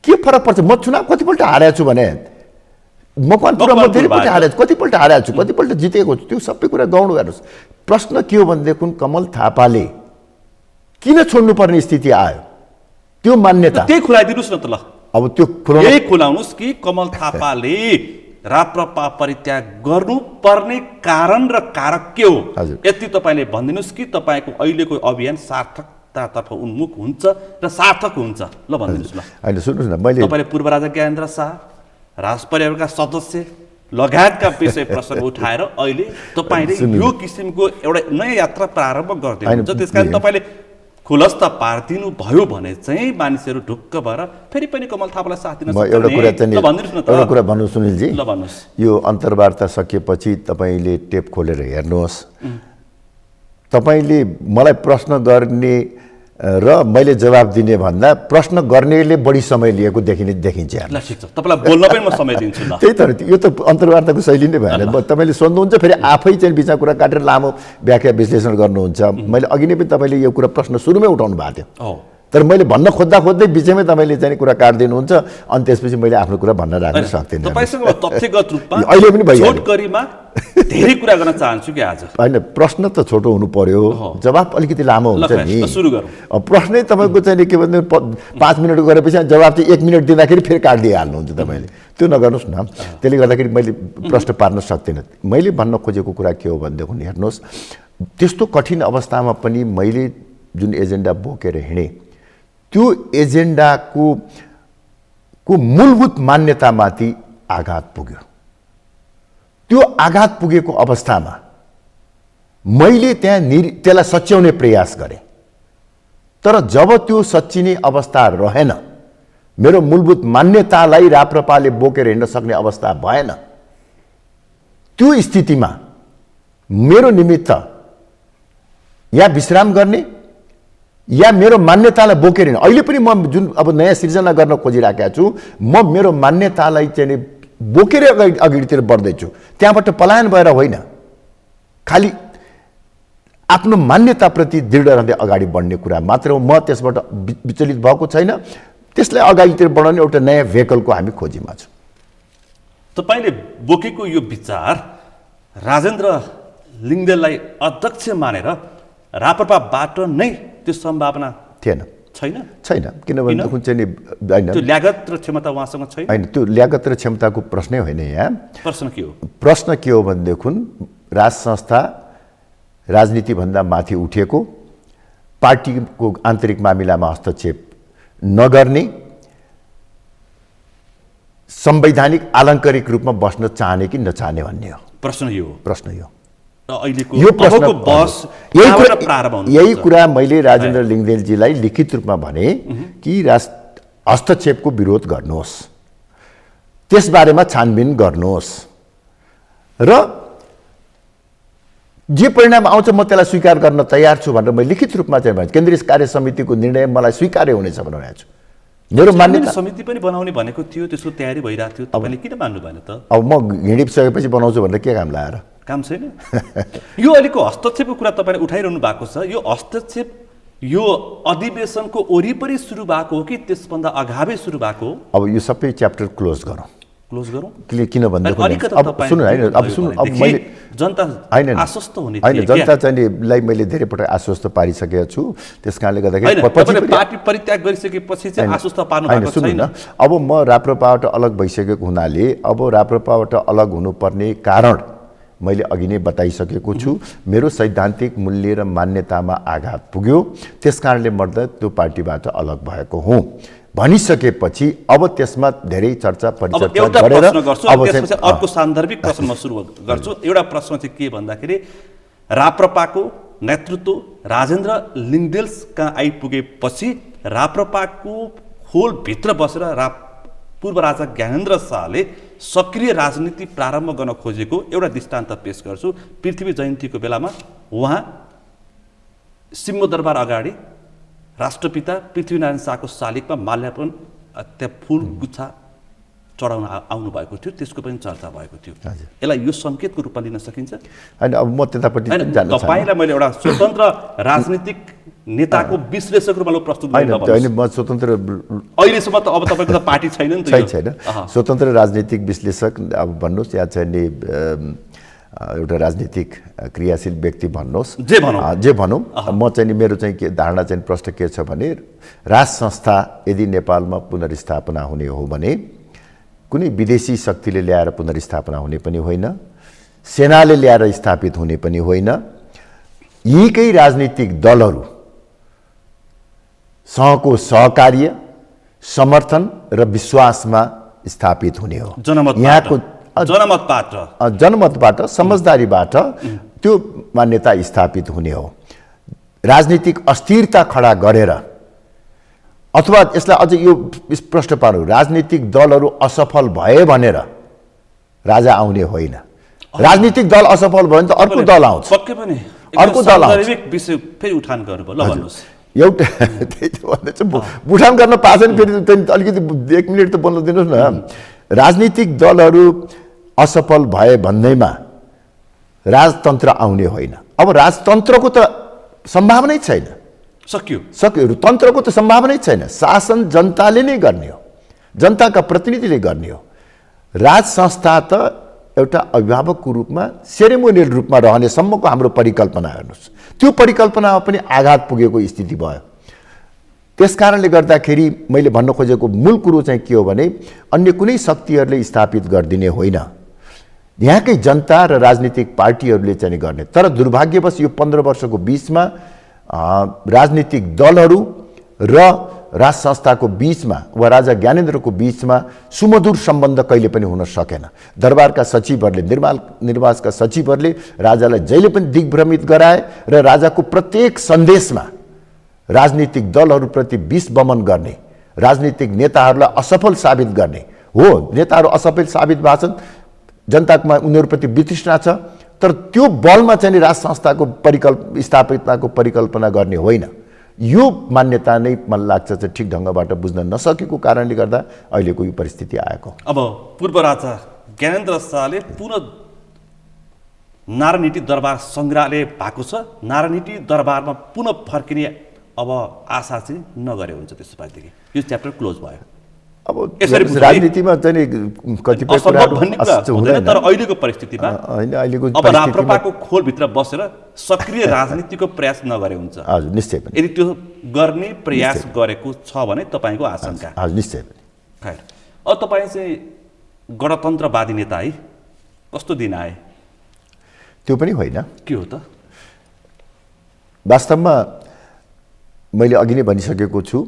के फरक पर्छ? म चुनाव कतिपल्ट हारेको छु भने मकवानपुरमा म धेरैपल्ट हारेको छु, कतिपल्ट हारेको छु, कतिपल्ट जितेको छु, त्यो सबै कुरा गौण गर्नुहोस्। प्रश्न के हो भनेदेखि कमल थापाले किन छोड्नुपर्ने स्थिति आयो? त्यो मान्यता त्यही खुलाइदिनुहोस् न त ल। अब त्यो यही खुलाउनुहोस् कि कमल थापाले राप्रपा परित्याग गर्नुपर्ने कारण र कारक के हो? हजुर। यति तपाईँले भनिदिनुहोस् कि तपाईँको अहिलेको अभियान सार्थकतातर्फ उन्मुख हुन्छ र सार्थक हुन्छ। ल भनिदिनुहोस् ल। होइन, सुन्नुहोस् न, मैले तपाईँले पूर्व राजा ज्ञानेन्द्र शाह, राज परिवारका सदस्य लगायतका विषय प्रसङ्ग उठाएर अहिले तपाईँले यो किसिमको एउटा नयाँ यात्रा प्रारम्भ गरिदिनुहुन्छ। त्यसकारण तपाईँले खुलस्त पारिदिनु भयो भने चाहिँ मानिसहरू ढुक्क भएर फेरि पनि कमल थापालाई साथ दिन म एउटा कुरा चाहिँ भनिदिनुहोस् न त। एउटा कुरा भन्नु सुनिलजी, ल भन्नुहोस्। यो अन्तर्वार्ता सकिएपछि तपाईँले टेप खोलेर हेर्नुहोस्। तपाईँले मलाई प्रश्न गर्ने र मैले जवाब दिने भन्दा प्रश्न गर्नेले बढी समय लिएको देखिन्छ। ल ठिक छ, तपाईँलाई बोल्न पनि म समय दिन्छु ल। त्यही त यो त अन्तर्वार्ताको शैली नै भएन। तपाईँले सोध्नुहुन्छ फेरि आफै चाहिँ बिचमा कुरा काटेर लामो व्याख्या विश्लेषण गर्नुहुन्छ। मैले अघि नै पनि तपाईँले यो कुरा प्रश्न सुरुमै उठाउनु भएको थियो, तर मैले भन्न खोज्दै बिचमै तपाईँले चाहिँ कुरा काटिदिनुहुन्छ, अनि त्यसपछि मैले आफ्नो कुरा भन्न राख्न सक्दिनँ। तपाईँसँग तथ्यगत रूपमा अहिले पनि भइहाल्यो। छोटकरीमा धेरै कुरा गर्न चाहन्छु कि आज। होइन, प्रश्न त छोटो हुनु पर्यो, जवाब अलिकति लामो हुन्छ नि। सुरु गरौँ। प्रश्नै तपाईँको चाहिँ के भन्नु 5 मिनट गरेपछि जवाब चाहिँ 1 मिनट दिँदाखेरि फेरि काटिदिइहाल्नुहुन्छ तपाईँले। त्यो नगर्नुहोस् न। त्यसले गर्दाखेरि मैले प्रश्न पार्न सक्दिनँ। मैले भन्न खोजेको कुरा के हो भनेदेखि हेर्नुहोस्, त्यस्तो कठिन अवस्थामा पनि मैले जुन एजेन्डा बोकेर हिँडेँ त्यो एजेन्डाको मूलभूत मान्यतामाथि आघात पुग्यो। त्यो आघात पुगेको अवस्थामा मैले त्यसलाई सच्याउने प्रयास गरेँ, तर जब त्यो सच्चिने अवस्था रहेन, मेरो मूलभूत मान्यतालाई राप्रपाले बोकेर हिँड्न सक्ने अवस्था भएन, त्यो स्थितिमा मेरो निमित्त या विश्राम गर्ने या मेरो मान्यतालाई बोकेर हिँड्ने, अहिले पनि म जुन अब नयाँ सिर्जना गर्न खोजिराखेको छु, म मेरो मान्यतालाई चाहिँ बोकेर अगाडितिर बढ्दैछु। त्यहाँबाट पलायन भएर होइन, खालि आफ्नो मान्यताप्रति दृढ रहँदै अगाडि बढ्ने कुरा मात्र हो। म त्यसबाट विचलित भएको छैन। त्यसलाई अगाडितिर बढाउने एउटा नयाँ भेहिकलको हामी खोजीमा छौँ। तपाईँले बोकेको यो विचार राजेन्द्र लिङ्गदेललाई अध्यक्ष मानेर राप्रपाबाट नै त्यो सम्भावना थिएन, छैन। किनभने चाहिँ होइन, त्यो ल्यागत र क्षमता उहाँसँग छैन। होइन, त्यो ल्यागत र क्षमताको प्रश्नै होइन। यहाँ प्रश्न के हो? प्रश्न के हो भनेदेखि राज संस्था राजनीतिभन्दा माथि उठेको, पार्टीको आन्तरिक मामिलामा हस्तक्षेप नगर्ने, संवैधानिक आलङ्कारिक रूपमा बस्न चाहने कि नचाहने भन्ने हो। प्रश्न यो हो। प्रश्न यो यो प्रश्नको बहस यही कुरा मैले राजेन्द्र लिङ्गदेलजीलाई लिखित रूपमा भने कि हस्तक्षेपको विरोध गर्नुहोस्, त्यसबारेमा छानबिन गर्नुहोस् र जे परिणाम आउँछ म त्यसलाई स्वीकार गर्न तयार छु भनेर मैले लिखित रूपमा चाहिँ भने केन्द्रीय कार्य समितिको निर्णय मलाई स्वीकार्य हुनेछ भनेर छु। मेरो मान्यता समिति पनि बनाउने भनेको थियो, त्यसको तयारी भइरहेको थियो, तपाईँले किन मान्नु भएन त? अब म हिँडिसकेपछि बनाउँछु भनेर के काम लाएर काम छैन। यो अहिलेको हस्तक्षेपको कुरा तपाईँले उठाइरहनु भएको छ। यो हस्तक्षेप यो अधिवेशनको वरिपरि सुरु भएको हो कि त्यसभन्दा अगावै सुरु भएको हो? अब यो सबै च्याप्टर क्लोज गरौँ। किन भन्दाखेरि मैले जनता आश्वस्त हुने होइन, जनता चाहिँलाई मैले धेरै पटक आश्वस्त पारिसकेको छु। त्यस कारणले गर्दाखेरि पार्टी परित्याग गरिसकेपछि चाहिँ आश्वस्त पार्नु भएको छैन। अब म राप्रपाबाट अलग भइसकेको हुनाले अब राप्रपाबाट अलग हुनुपर्ने कारण मैले अघि नै बताइसकेको छु। मेरो सैद्धान्तिक मूल्य र मान्यतामा आघात पुग्यो, त्यस कारणले गर्दा त्यो पार्टीबाट अलग भएको हुँ भनिसकेपछि अब त्यसमा धेरै चर्चा परिचर्चा गरेर अब त्यसपछि अर्को सान्दर्भिक प्रश्नमा सुरु गर्छु। एउटा प्रश्न चाहिँ के भन्दाखेरि राप्रपाको नेतृत्व राजेन्द्र लिङ्गदेल कहाँ आइपुगेपछि राप्रपाको खोलभित्र बसेर पूर्व राजा ज्ञानेन्द्र शाहले सक्रिय राजनीति प्रारम्भ गर्न खोजेको एउटा दृष्टान्त पेश गर्छु। पृथ्वी जयन्तीको बेलामा उहाँ सिंहदरबार अगाडि राष्ट्रपिता पृथ्वीनारायण शाहको शालिगमा माल्यार्पण त्यहाँ फुल गुच्छा चढाउन आउनु भएको थियो, त्यसको पनि चर्चा भएको थियो। यसलाई यो सङ्केतको रूपमा लिन सकिन्छ? होइन, अब म त्यतापट्टि जान्न चाहन्छु। तपाईँलाई मैले एउटा स्वतन्त्र राजनीतिक नेताको विश्लेषकको रूपमा प्रस्तुत होइन, म स्वतन्त्र अहिलेसम्म त अब तपाईँको त पार्टी छैन नि त। छैन, स्वतन्त्र राजनीतिक विश्लेषक अब भन्नुहोस् या चाहिँ नि एउटा राजनीतिक क्रियाशील व्यक्ति भन्नुहोस्, जे भनौँ, म चाहिँ नि मेरो चाहिँ के धारणा चाहिँ प्रश्न के छ भने राज संस्था यदि नेपालमा पुनर्स्थापना हुने हो भने कुनै विदेशी शक्तिले ल्याएर पुनर्स्थापना हुने पनि होइन, सेनाले ल्याएर स्थापित हुने पनि होइन, यीकै राजनीतिक दलहरू सँगको सहकार्य, समर्थन र विश्वासमा स्थापित हुने हो। यहाँको जनमतबाट समझदारीबाट त्यो मान्यता स्थापित हुने हो। राजनीतिक अस्थिरता खडा गरेर अथवा यसलाई अझ यो प्रश्न पार्नु, राजनीतिक दलहरू असफल भए भनेर राजा आउने होइन। राजनीतिक दल असफल भयो भने त अर्को दल आउँछ, अर्को दल आउँछ। एउटा उठान गर्न पाएको छैन, फेरि अलिकति 1 मिनट त बोल्न दिनुहोस् न। राजनीतिक दलहरू असफल भए भन्दैमा राजतन्त्र आउने होइन। अब राजतन्त्रको त सम्भावनै छैन, सक्यो। तन्त्रको त सम्भावनै छैन। शासन जनताले नै गर्ने हो, जनताका प्रतिनिधिले गर्ने हो। राज संस्था त एउटा अभिभावकको रूपमा, सेरेमोनियल रूपमा रहनेसम्मको हाम्रो परिकल्पना हेर्नुहोस्, त्यो परिकल्पनामा पनि आघात पुगेको स्थिति भयो। त्यसकारणले गर्दाखेरि मैले भन्न खोजेको मूल कुरो चाहिँ के हो भने अन्य कुनै शक्तिहरूले स्थापित गरिदिने होइन, यहाँकै जनता र राजनीतिक पार्टीहरूले चाहिँ गर्ने। तर दुर्भाग्यवश यो 15 वर्षको बिचमा राजनीतिक दलहरू र राज संस्थाको बिचमा वा राजा ज्ञानेन्द्रको बिचमा सुमधुर सम्बन्ध कहिले पनि हुन सकेन। दरबारका सचिवहरूले, निर्वाचका सचिवहरूले राजालाई जहिले पनि दिग्भ्रमित गराए र राजाको प्रत्येक सन्देशमा राजनीतिक दलहरूप्रति विष बमन गर्ने, राजनीतिक नेताहरूलाई असफल साबित गर्ने हो। नेताहरू असफल साबित भएछन्, जनतामा उनीहरूप्रति वितृष्णा छ, तर त्यो बलमा चाहिँ राज संस्थाको स्थापनाको परिकल्पना गर्ने होइन। यो मान्यता नै मलाई लाग्छ चाहिँ ठिक ढङ्गबाट बुझ्न नसकेको कारणले गर्दा अहिलेको यो परिस्थिति आएको। अब पूर्व राजा ज्ञानेन्द्र शाहले पुनः नारायणहिटी दरबार सङ्ग्रहालय भएको छ, नारायणहिटी दरबारमा पुनः फर्किने अब आशा चाहिँ नगरे हुन्छ। त्यसपालिदेखि यो च्याप्टर क्लोज भयो। अब राजनीतिमा चाहिँ कतिपय कुराहरू हुँदैन, तर अहिलेको परिस्थितिमा अब राप्रपाको खोलभित्र बसेर सक्रिय राजनीतिको प्रयास नगरे हुन्छ। हजुर, निश्चय पनि। यदि त्यो गर्ने प्रयास गरेको छ भने तपाईँको आशंका? हजुर, निश्चय पनि। खैर, अब तपाईँ चाहिँ गणतन्त्रवादी नेता है, कस्तो दिन आए? त्यो पनि होइन। के हो त? वास्तवमा मैले अघि नै भनिसकेको छु,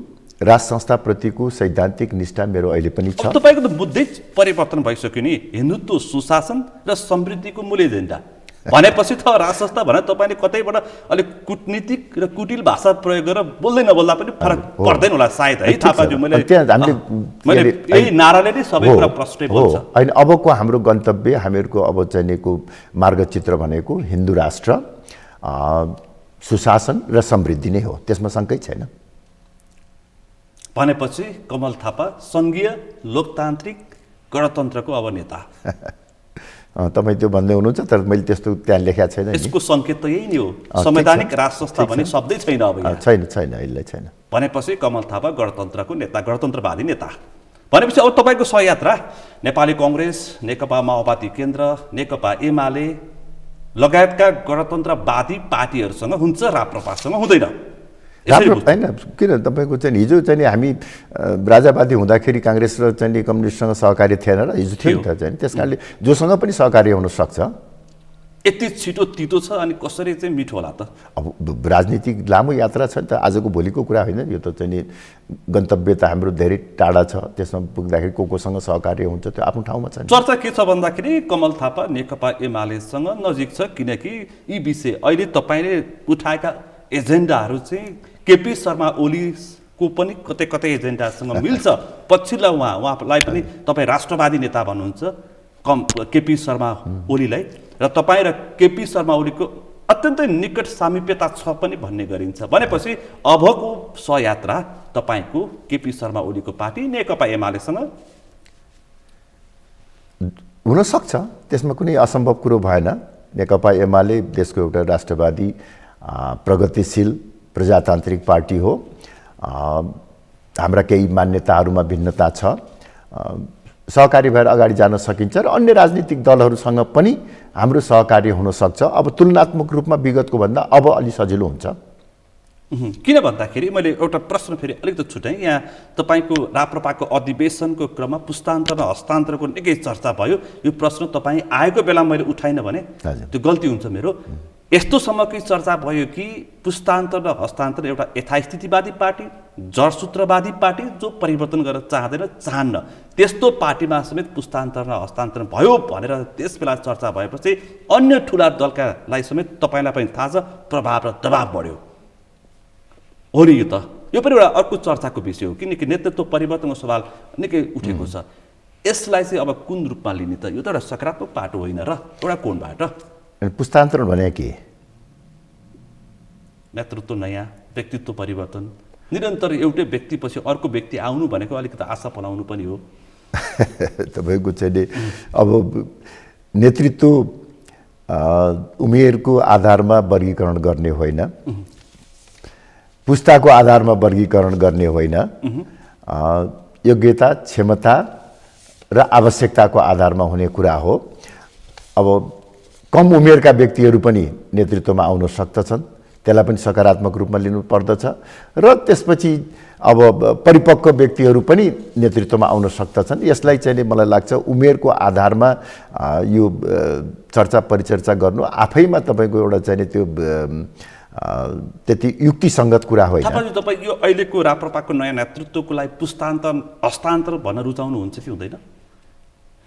राज संस्थाप्रतिको सैद्धान्तिक निष्ठा मेरो अहिले पनि छ। तपाईँको त मुद्दै परिवर्तन भइसक्यो नि, हिन्दुत्व, सुशासन र समृद्धिको मूल एजेन्डा भनेपछि त राज संस्था भने तपाईँले कतैबाट अलिक कूटनीतिक र कुटिल भाषा प्रयोग गरेर बोल्दै नबोल्दा पनि फरक पर्दैन होला सायद है। थापाज्यू, मैले यही नाराले नै सबै कुरा प्रश्न बोल्छ। होइन, अबको हाम्रो गन्तव्य, हामीहरूको अब चाहिएको मार्गचित्र भनेको हिन्दू राष्ट्र, सुशासन र समृद्धि नै हो, त्यसमा शङ्कै छैन। भनेपछि कमल थापा सङ्घीय लोकतान्त्रिक गणतन्त्रको अब नेता। तपाईँ त्यो भन्दै हुनुहुन्छ, तर मैले त्यस्तो त्यहाँ लेखेको छैन। यसको सङ्केत त यही नै हो, संवैधानिक राज संस्था भन्ने शब्दै छैन अब यहाँ। छैन, अहिले छैन। भनेपछि कमल थापा गणतन्त्रको नेता, गणतन्त्रवादी नेता। भनेपछि अब तपाईँको सहयात्रा नेपाली कङ्ग्रेस, नेकपा माओवादी केन्द्र, नेकपा एमाले लगायतका गणतन्त्रवादी पार्टीहरूसँग हुन्छ, राप्रपासँग हुँदैन? होइन, किन तपाईँको चाहिँ हिजो चाहिँ हामी राजावादी हुँदाखेरि काङ्ग्रेस र चाहिँ कम्युनिस्टसँग सहकार्य थिएन र हिजो थियो नि त चाहिँ, त्यस कारणले जोसँग पनि सहकार्य हुन सक्छ। यति छिटो तितो छ अनि कसरी चाहिँ मिठो होला त? अब राजनीतिक लामो यात्रा छ नि त, आजको भोलिको कुरा होइन यो त चाहिँ गन्तव्य त हाम्रो धेरै टाढा छ, त्यसमा पुग्दाखेरि कोसँग सहकार्य हुन्छ त्यो आफ्नो ठाउँमा छ। चर्चा के छ भन्दाखेरि कमल थापा नेकपा एमालेसँग नजिक छ, किनकि यी विषय अहिले तपाईँले उठाएका एजेन्डाहरू चाहिँ केपी शर्मा ओलीको पनि कतै कतै एजेन्डासँग मिल्छ। पछिल्ला उहाँलाई पनि तपाईँ राष्ट्रवादी नेता भन्नुहुन्छ केपी शर्मा ओलीलाई, र तपाईँ र केपी शर्मा ओलीको अत्यन्तै निकट सामिप्यता छ पनि भन्ने गरिन्छ। भनेपछि अबको सहयात्रा तपाईँको केपी शर्मा ओलीको पार्टी नेकपा एमालेसँग हुनसक्छ, त्यसमा कुनै असम्भव कुरो भएन। नेकपा एमाले देशको एउटा राष्ट्रवादी प्रगतिशील प्रजातान्त्रिक पार्टी हो। हाम्रा केही मान्यताहरूमा भिन्नता छ, सहकारी भएर अगाडि जान सकिन्छ र अन्य राजनीतिक दलहरूसँग पनि हाम्रो सहकार्य हुनसक्छ। अब तुलनात्मक रूपमा विगतको भन्दा अब अलि सजिलो हुन्छ। किन भन्दाखेरि मैले एउटा प्रश्न फेरि अलिकति छुट्याएँ। यहाँ तपाईँको राप्रपाको अधिवेशनको क्रममा पुस्तान्तर र हस्तान्तरको निकै चर्चा भयो। यो प्रश्न तपाईँ आएको बेला मैले उठाइनँ भने त्यो गल्ती हुन्छ मेरो। यस्तोसम्म कि चर्चा भयो कि पुस्तान्तर र हस्तान्तर एउटा यथास्थितिवादी पार्टी, जडसूत्रवादी पार्टी जो परिवर्तन गर्न चाहँदैन, चाहन्न, त्यस्तो पार्टीमा समेत पुस्तान्तर र हस्तान्तरण भयो भनेर त्यस बेला चर्चा भएपछि अन्य ठुला दलकालाई समेत तपाईँलाई पनि थाहा छ प्रभाव र दबाब बढ्यो हो नि। यो पनि एउटा अर्को चर्चाको विषय हो, किनकि नेतृत्व परिवर्तनको सवाल निकै उठेको छ। यसलाई चाहिँ अब कुन रूपमा लिने त? यो त एउटा सकारात्मक पाटो होइन र एउटा कोणबाट पुस्तान्तरण भने के? नेतृत्व नयाँ, व्यक्तित्व परिवर्तन, निरन्तर एउटै व्यक्तिपछि अर्को व्यक्ति आउनु भनेको अलिकति आशा पलाउनु पनि हो। तपाईँको चाहिँ अब नेतृत्व उमेरको आधारमा वर्गीकरण गर्ने होइन, पुस्ताको आधारमा वर्गीकरण गर्ने होइन, योग्यता, क्षमता र आवश्यकताको आधारमा हुने कुरा हो। अब कम उमेरका व्यक्तिहरू पनि नेतृत्वमा आउन सक्दछन्, त्यसलाई पनि सकारात्मक रूपमा लिनु पर्दछ। र त्यसपछि अब परिपक्व व्यक्तिहरू पनि नेतृत्वमा आउन सक्दछन्। यसलाई चाहिँ मलाई लाग्छ उमेरको आधारमा यो चर्चा परिचर्चा गर्नु आफैमा तपाईँको एउटा चाहिँ त्यो त्यति युक्तिसङ्गत कुरा होइन। तपाईँ यो अहिलेको राप्रपाको नयाँ नेतृत्वको लागि पुस्तान्तर हस्तान्तर भन्न रुचाउनुहुन्छ कि हुँदैन?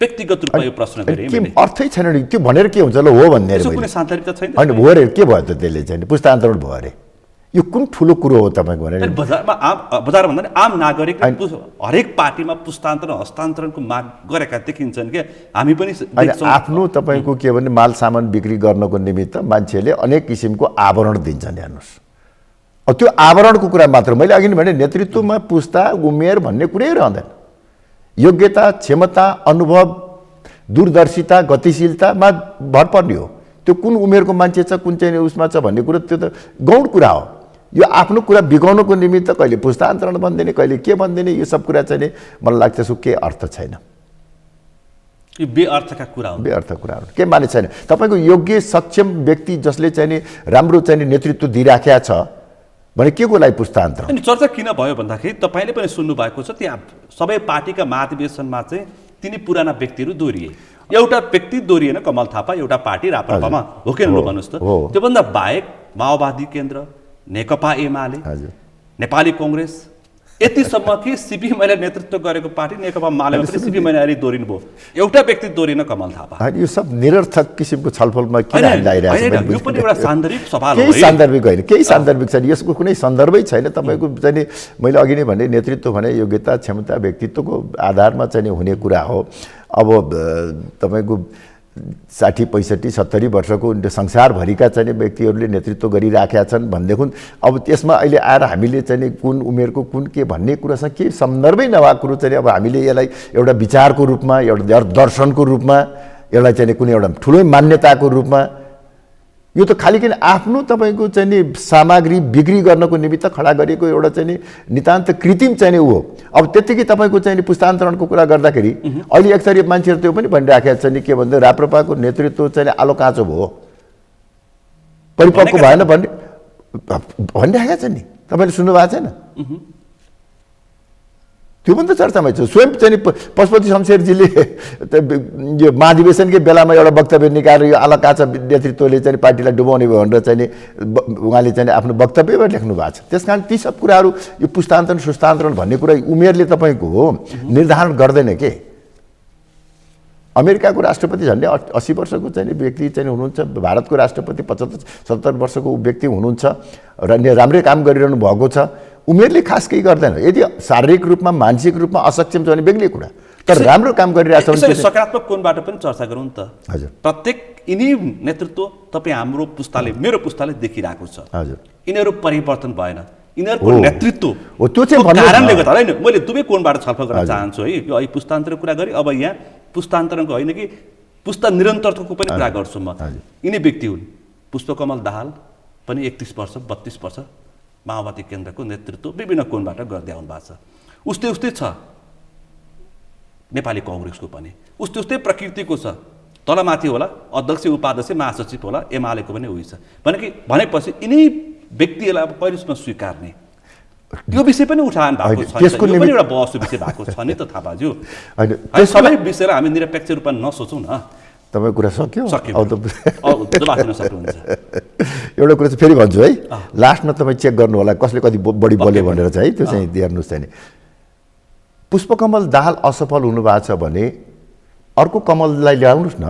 व्यक्तिगत रूपमा यो प्रश्न गरेँ के अर्थै छैन नि त्यो भनेर के हुन्छ ल हो भन्ने कुनै सान्दर्भिकता छैन होइन हो रे के भयो त त्यसले चाहिँ पुस्तान्तरण भयो अरे यो कुन ठुलो कुरो हो तपाईँको भनेर बजारमा बजार भन्दा नि आम नागरिक हरेक पार्टीमा पुस्तान्तरण हस्तान्तरणको माग गरेका देखिन्छन् के हामी पनि आफ्नो तपाईँको के भने माल सामान बिक्री गर्नको निमित्त मान्छेले अनेक किसिमको आवरण दिन्छन्। हेर्नुहोस् अब त्यो आवरणको कुरा मात्र मैले अघि नै भने नेतृत्वमा पुस्ता उमेर भन्ने कुरै रहँदैन। योग्यता, क्षमता, अनुभव, दूरदर्शिता, गतिशीलतामा भर पर्ने हो। त्यो कुन उमेरको मान्छे छ, कुन चाहिँ उसमा छ भन्ने कुरो त्यो त गौण कुरा हो। यो आफ्नो कुरा बिगाउनको निमित्त कहिले पुस्तान्तरण भन्दैन, कहिले के भन्दैन, यो सब कुरा चाहिँ मलाई लाग्छ त्यसको केही अर्थ छैन। यो बेअर्थका कुरा हो, बेअर्थ कुरा हो, के माने छैन। तपाईँको योग्य सक्षम व्यक्ति जसले चाहिँ राम्रो चाहिँ नेतृत्व दिइराखेका छ भने के को लागि पुस्तान्तरण? अनि चर्चा किन भयो भन्दाखेरि तपाईँले पनि सुन्नु भएको छ त्यहाँ सबै पार्टीका महाधिवेशनमा चाहिँ तिनी पुराना व्यक्तिहरू दोहोरिए। एउटा व्यक्ति दोहोरिएन, कमल थापा, एउटा पार्टी राप्रपामा हो कि भन्नुहोस् त। त्योभन्दा बाहेक माओवादी केन्द्र, नेकपा एमाले, नेपाली कङ्ग्रेस, यतिसम्म कि सिपी मैनाली नेतृत्व गरेको पार्टी नेकपा मालेमा पनि सिपी मैनाली दोहोरिनु भयो, एउटा व्यक्ति दोहोरिन कमल थापा। यो सब निरर्थक किसिमको छलफलमा किन लागिरहेको छ? यो पनि एउटा सान्दर्भिक सवाल हो। केही सान्दर्भिक होइन, केही सान्दर्भिक छैन, यसको कुनै सन्दर्भै छैन। तपाईँको चाहिँ मैले अघि नै भने नेतृत्व भने योग्यता, क्षमता, व्यक्तित्वको आधारमा चाहिँ हुने कुरा हो। अब तपाईँको 60, 65, 70 वर्षको संसारभरिका चाहिँ व्यक्तिहरूले नेतृत्व गरिराखेका छन् भनेदेखि अब त्यसमा अहिले आएर हामीले चाहिँ कुन उमेरको कुन के भन्ने कुरासँग के सन्दर्भै नभएको कुरो चाहिँ अब हामीले यसलाई एउटा विचारको रूपमा, एउटा दर्शनको रूपमा, यसलाई चाहिँ कुनै एउटा ठुलो मान्यताको रूपमा यो त खालि किन आफ्नो तपाईँको चाहिँ सामग्री बिक्री गर्नको निमित्त खडा गरिएको एउटा चाहिँ नितान्त कृत्रिम चाहिँ ऊ हो। अब त्यतिकै तपाईँको चाहिँ पुस्तान्तरणको कुरा गर्दाखेरि अहिले एकचोटि मान्छेहरू त्यो पनि भनिराखेका छन् के भन्दा राप्रपाको नेतृत्व चाहिँ आलो काँचो भयो, परिपक्व भएन भन्ने भनिराखेका छन् नि। तपाईँले सुन्नु भएको छैन? त्यो पनि त चर्चामै छ। स्वयं चाहिँ पशुपति शमशेरजीले यो महाधिवेशनकै बेलामा एउटा वक्तव्य निकालेर यो आला काँचा नेतृत्वले चाहिँ पार्टीलाई डुबाउने भयो भनेर चाहिँ उहाँले चाहिँ आफ्नो वक्तव्यमा लेख्नु भएको छ। त्यस कारण ती सब कुराहरू यो पुस्तान्तरण सुस्तान्तरण भन्ने कुरा उमेरले तपाईँको हो निर्धारण गर्दैन के। अमेरिकाको राष्ट्रपति झन्डै 80 वर्षको चाहिँ व्यक्ति चाहिँ हुनुहुन्छ, भारतको राष्ट्रपति 75-77 वर्षको व्यक्ति हुनुहुन्छ र राम्रै काम गरिरहनु भएको छ। उमेरले खास केही गर्दैन। यदि शारीरिक रूपमा, मानसिक रूपमा असक्षम छ भने बेग्लै कुरा, तर राम्रो काम गरिरहेछ भने यसरी सकारात्मक कोणबाट पनि चर्चा गरौँ त। हजुर। प्रत्येक यिनी नेतृत्व तपाईँ हाम्रो पुस्ताले मेरो पुस्ताले देखिरहेको छ। हजुर। यिनीहरू परिवर्तन भएन, यिनीहरूको नेतृत्व हो त्यो चाहिँ भन्नु कारणले गर्दा होइन। मैले दुवै कोणबाट छलफल गर्न चाहन्छु है। यो अहिले पुस्तान्तरको कुरा गरेँ, अब यहाँ पुस्तान्तरणको होइन कि पुस्ता निरन्तरताको पनि कुरा गर्छु म। यिनी व्यक्ति हुन्, पुष्पकमल दाहाल पनि 31 वर्ष 32 वर्ष माओवादी केन्द्रको नेतृत्व विभिन्न कोणबाट गर्दै आउनु भएको छ। उस्तै उस्तै छ नेपाली कङ्ग्रेसको पनि, उस्तै उस्तै प्रकृतिको छ। तलमाथि होला अध्यक्ष उपाध्यक्ष महासचिव होला, एमालेको पनि उही छ भनेपछि यिनी व्यक्तिहरूलाई अब कहिलेसम्म स्वीकार्ने त्यो विषय पनि उठान भएको छ। यो पनि एउटा बहसको विषय भएको छ नि त थापाज्यू। सबै विषयलाई हामी निरपेक्ष रूपमा नसोचौँ न। तपाईँ कुरा सक्यो जवाफ दिन सक्नुहुन्छ। एउटा कुरा चाहिँ फेरि भन्छु है, लास्टमा तपाईँ चेक गर्नु होला कसले कति बढी बोल्यो भनेर चाहिँ है, त्यो चाहिँ हेर्नुहोस् चाहिँ। पुष्पकमल दाहाल असफल हुनुभएको छ भने अर्को कमललाई ल्याउनुहोस् न।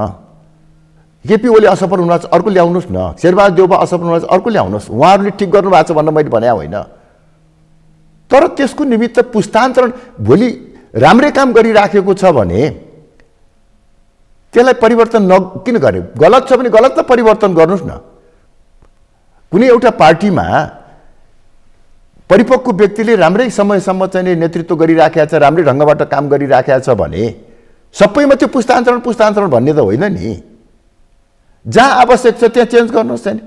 केपी ओली असफल हुनुभएको छ अर्को ल्याउनुहोस् न। शेरबहादुर देउवा असफल हुनुभएको छ अर्को ल्याउनुहोस्। उहाँहरूले ठिक गर्नुभएको छ भनेर मैले भने होइन। तर त्यसको निमित्त पुस्तान्तरण भोलि राम्रै काम गरिराखेको छ भने त्यसलाई परिवर्तन किन गरे? गलत छ भने गलतलाई परिवर्तन गर्नुहोस् न। कुनै एउटा पार्टीमा परिपक्व व्यक्तिले राम्रै समयसम्म चाहिँ नेतृत्व गरिराखेको छ, राम्रै ढङ्गबाट काम गरिराखेको छ भने सबैमा त्यो पुस्तान्तरण भन्ने त होइन नि। जहाँ आवश्यक छ त्यहाँ चेन्ज गर्नुहोस् चाहिँ।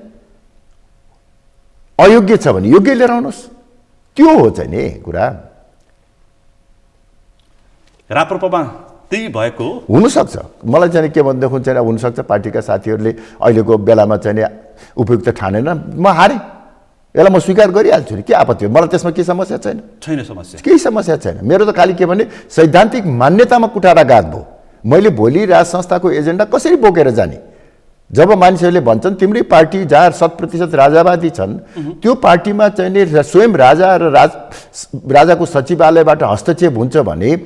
अयोग्य छ भने योग्य लिएर आउनुहोस्, त्यो हो चाहिँ नि कुरा। राप्रपामा त्यही भएको हुनसक्छ। मलाई चाहिँ के भनेदेखि चाहिँ हुनसक्छ पार्टीका साथीहरूले अहिलेको बेलामा चाहिँ उपयुक्त ठानेन, म हारेँ, यसलाई म स्वीकार गरिहाल्छु नि, के आपत्ति हो? मलाई त्यसमा के समस्या छैन। समस्या केही समस्या छैन। मेरो त खालि के भने सैद्धान्तिक मान्यतामा कुठाराघात भयो। मैले भोलि राज संस्थाको एजेन्डा कसरी बोकेर जाने? जब मान्छेहरूले भन्छन् तिम्रै पार्टी जहाँ 100% राजावादी छन्, त्यो पार्टीमा चाहिँ नि स्वयं राजा र राजाको सचिवालयबाट हस्तक्षेप हुन्छ भने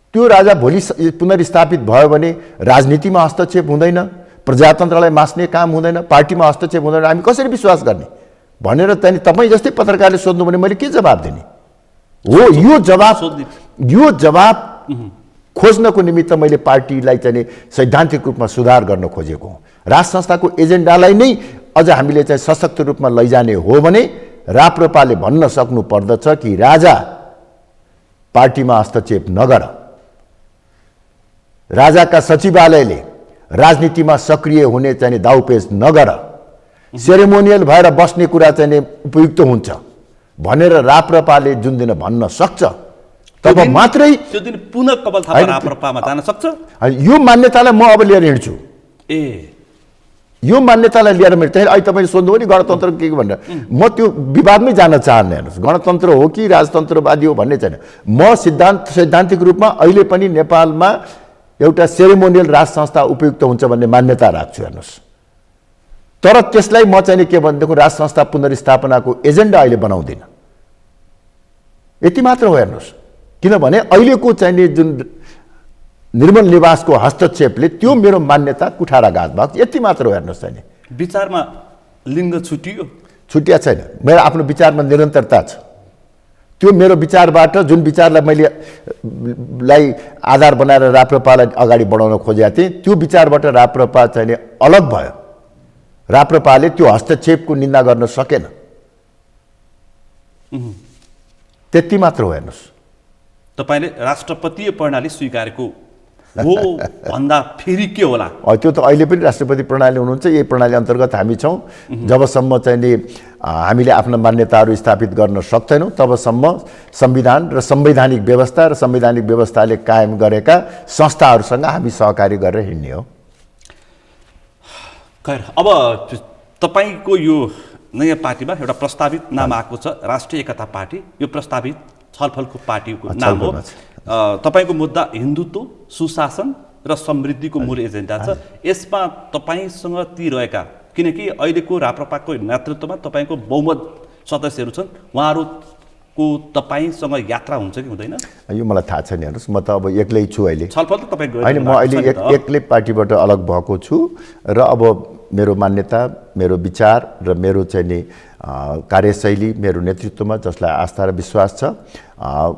त्यो राजा भोलि पुनर्स्थापित भयो भने राजनीतिमा हस्तक्षेप हुँदैन, प्रजातन्त्रलाई मास्ने काम हुँदैन, पार्टीमा हस्तक्षेप हुँदैन। हामी कसरी विश्वास गर्ने भनेर चाहिँ तपाईँ जस्तै पत्रकारले सोध्नु भने मैले के जवाब दिने हो? यो जवाब खोज्नको निमित्त मैले पार्टीलाई चाहिँ सैद्धान्तिक रूपमा सुधार गर्न खोजेको हुँ। राज संस्थाको एजेन्डालाई नै अझ हामीले चाहिँ सशक्त रूपमा लैजाने हो भने राप्रपाले भन्न सक्नु पर्दछ कि राजा पार्टीमा हस्तक्षेप नगर, राजाका सचिवालयले राजनीतिमा सक्रिय हुने चाहिँ दाउपेच नगर, सेरेमोनियल भएर बस्ने कुरा चाहिँ उपयुक्त हुन्छ भनेर राप्रपाले जुन दिन भन्न सक्छ तब मात्रै त्यो दिन पुनः कपाल थापा राप्रपामा जान सक्छ। यो मान्यतालाई म अब लिएर हिँड्छु। यो मान्यतालाई लिएर अहिले तपाईँले सोध्नु नि गणतन्त्र के भनेर, म त्यो विवादमै जान चाहन्न। हेर्नुहोस्, गणतन्त्र हो कि राजतन्त्रवादी हो भन्ने छैन। म सैद्धान्तिक रूपमा अहिले पनि नेपालमा एउटा सेरेमोनियल राज संस्था उपयुक्त हुन्छ भन्ने मान्यता राख्छु। हेर्नुहोस्, तर त्यसलाई म चाहिँ के भनेदेखि राज संस्था पुनर्स्थापनाको एजेन्डा अहिले बनाउँदिनँ, यति मात्र हो। हेर्नुहोस्, किनभने अहिलेको चाहिँ जुन निर्मल निवासको हस्तक्षेपले त्यो मेरो मान्यता कुठाराघात भएको, यति मात्र हो। हेर्नुहोस्, चाहिँ विचारमा लिङ्ग छुटिया छैन। मेरो आफ्नो विचारमा निरन्तरता छ। त्यो मेरो विचारबाट जुन विचारलाई मैले आधार बनाएर राप्रपालाई अगाडि बढाउन खोजेको थिएँ, त्यो विचारबाट राप्रपा चाहिँ अलग भयो। राप्रपाले त्यो हस्तक्षेपको निन्दा गर्न सकेन, त्यति मात्र हो। हेर्नुहोस्, तपाईँले राष्ट्रपतीय प्रणाली स्वीकारेको हो भन्दा फेरि के होला? त्यो त अहिले पनि राष्ट्रपति प्रणाली हुनुहुन्छ, यही प्रणाली अन्तर्गत हामी छौँ। जबसम्म चाहिँ नि हामीले आफ्ना मान्यताहरू स्थापित गर्न सक्दैनौँ तबसम्म संविधान र संवैधानिक व्यवस्थाले कायम गरेका संस्थाहरूसँग हामी सहकारी गरेर हिँड्ने हो। खैर, अब तपाईँको यो नयाँ पार्टीमा एउटा प्रस्तावित नाम आएको छ, राष्ट्रिय एकता पार्टी। यो प्रस्तावित छलफलको पार्टीको नाम हो। तपाईँको मुद्दा हिन्दुत्व, सुशासन र समृद्धिको मूल एजेन्डा छ। यसमा तपाईँसँग ती रहेका, किनकि अहिलेको राप्रपाको नेतृत्वमा तपाईँको बहुमत सदस्यहरू छन्, उहाँहरूको तपाईँसँग यात्रा हुन्छ कि हुँदैन? यो मलाई थाहा छैन। हेर्नुहोस्, म त अब एक्लै छु अहिले। छलफल त तपाईँ होइन, म अहिले एक्लै पार्टीबाट अलग भएको छु र अब मेरो मान्यता, मेरो विचार र मेरो चाहिँ नि कार्यशैली, मेरो नेतृत्वमा जसलाई आस्था र विश्वास छ,